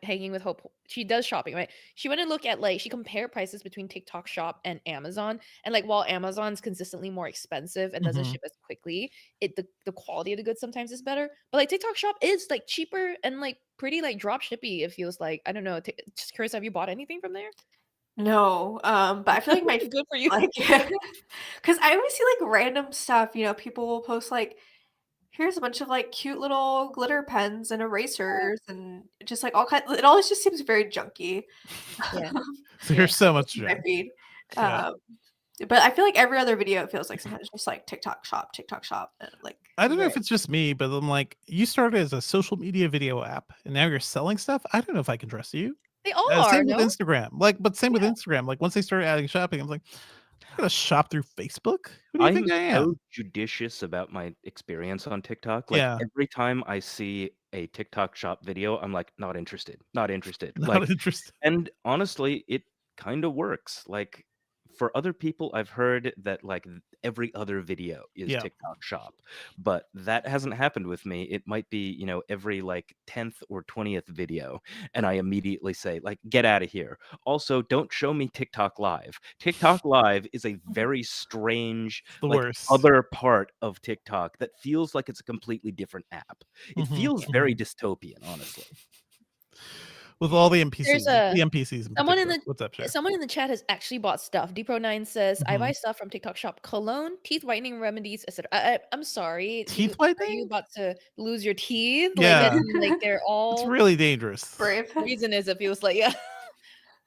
hanging with Hope. She does shopping, right? She went and looked at like she compared prices between TikTok Shop and Amazon, and like while Amazon's consistently more expensive and doesn't ship as quickly, the quality of the goods sometimes is better. But like TikTok Shop is like cheaper and like pretty like drop shippy. It feels like, I don't know. Just Carissa, have you bought anything from there? No, but I feel like my good for you. Like, because I always see like random stuff. You know, people will post like, here's a bunch of like cute little glitter pens and erasers and just like all kinds. It always just seems very junky. Yeah, there's so much junk. But I feel like every other video it feels like sometimes just like TikTok Shop, and like I don't know if it's just me, but I'm like, you started as a social media video app and now you're selling stuff. I don't know if I can trust you. They all are. Same with Instagram. But same with Instagram. Like once they started adding shopping, I'm like, I'm gonna shop through Facebook. Who do you think I am? So judicious about my experience on TikTok. Like every time I see a TikTok Shop video, I'm like, not interested. And honestly, it kind of works. Like for other people, I've heard that like every other video is TikTok Shop, but that hasn't happened with me. It might be, you know, every like 10th or 20th video, and I immediately say like, get out of here. Also, don't show me TikTok Live. TikTok Live is a very strange other part of TikTok that feels like it's a completely different app. It feels very dystopian, honestly. With all the NPCs, what's up, someone in the chat has actually bought stuff. Deepro9 says, I buy stuff from TikTok Shop: cologne, teeth whitening remedies, etc. I'm sorry, teeth whitening? Are you about to lose your teeth? Yeah, like they're all. It's really dangerous. Brave. The reason is it feels like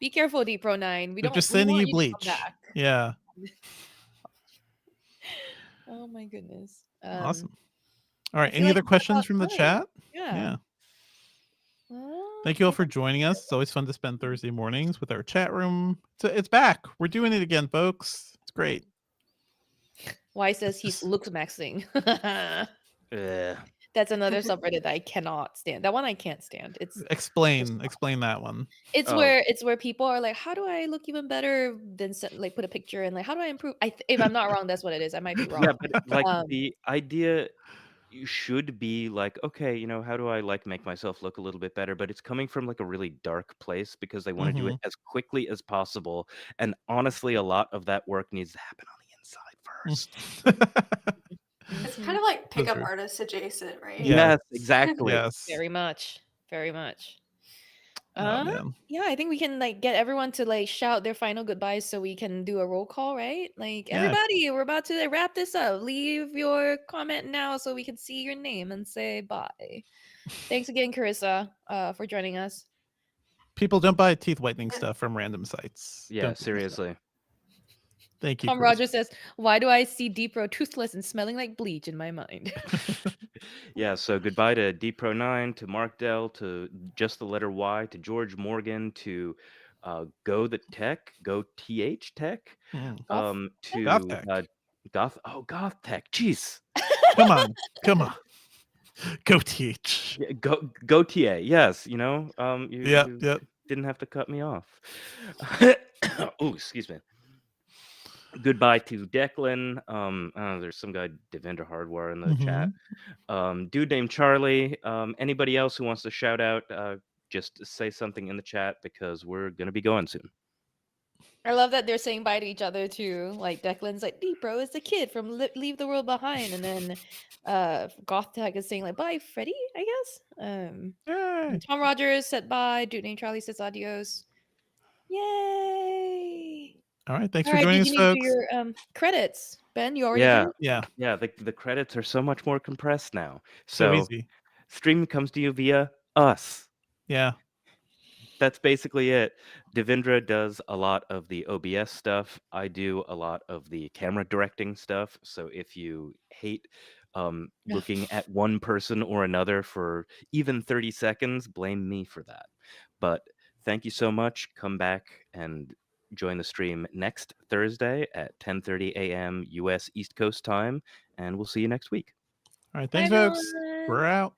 Be careful, Deepro9. They're just sending you bleach. Yeah. Oh my goodness. Awesome. All right. I feel Any like other we're about questions from the time. chat? Yeah. Thank you all for joining us. It's always fun to spend Thursday mornings with our chat room. So it's back. We're doing it again, folks. It's great. Y says he's looks maxing. That's another subreddit that I cannot stand. That one I can't stand. It's explain that one. It's where people are like, how do I look even better than like put a picture and like how do I improve? If I'm not wrong, that's what it is. I might be wrong. Yeah, but like the idea you should be like, okay, you know, how do I like make myself look a little bit better? But it's coming from like a really dark place because they want to do it as quickly as possible. And honestly, a lot of that work needs to happen on the inside first. It's kind of like pickup artist adjacent, right? Yes, exactly. Yes. Very much. Very much. Man. Yeah, I think we can like get everyone to like shout their final goodbyes so we can do a roll call, right? Like everybody, we're about to wrap this up. Leave your comment now so we can see your name and say bye. Thanks again, Carissa, for joining us. People don't buy teeth whitening stuff from random sites. Yeah, seriously. Thank you. Tom Rogers says, "Why do I see Deepro toothless and smelling like bleach in my mind?" Yeah, so goodbye to DPro9, to Mark Dell, to just the letter Y, to George Morgan, to Go the Tech, Go TH Tech, to Goth Tech. Goth Tech. Jeez. Come on. Go TH. Yeah, go TA. Yes, you know. You didn't have to cut me off. Oh, excuse me. Goodbye to Declan. There's some guy Devendra Hardware in the chat. Dude named Charlie. Anybody else who wants to shout out, just say something in the chat because we're gonna be going soon. I love that they're saying bye to each other too. Like Declan's like, "Bro is the kid from Leave the World Behind," and then Goth Tag is saying like, "Bye, Freddy," I guess. Tom Rogers said bye. Dude named Charlie says adios. Yay! All right, thanks for joining us, folks. Do your credits, Ben. You already did? Yeah. The credits are so much more compressed now. So easy. Stream comes to you via us. Yeah. That's basically it. Devendra does a lot of the OBS stuff. I do a lot of the camera directing stuff. So if you hate looking at one person or another for even 30 seconds, blame me for that. But thank you so much. Come back and join the stream next Thursday at 10:30 a.m. US East Coast time, and we'll see you next week. All right, thanks, folks. We're out.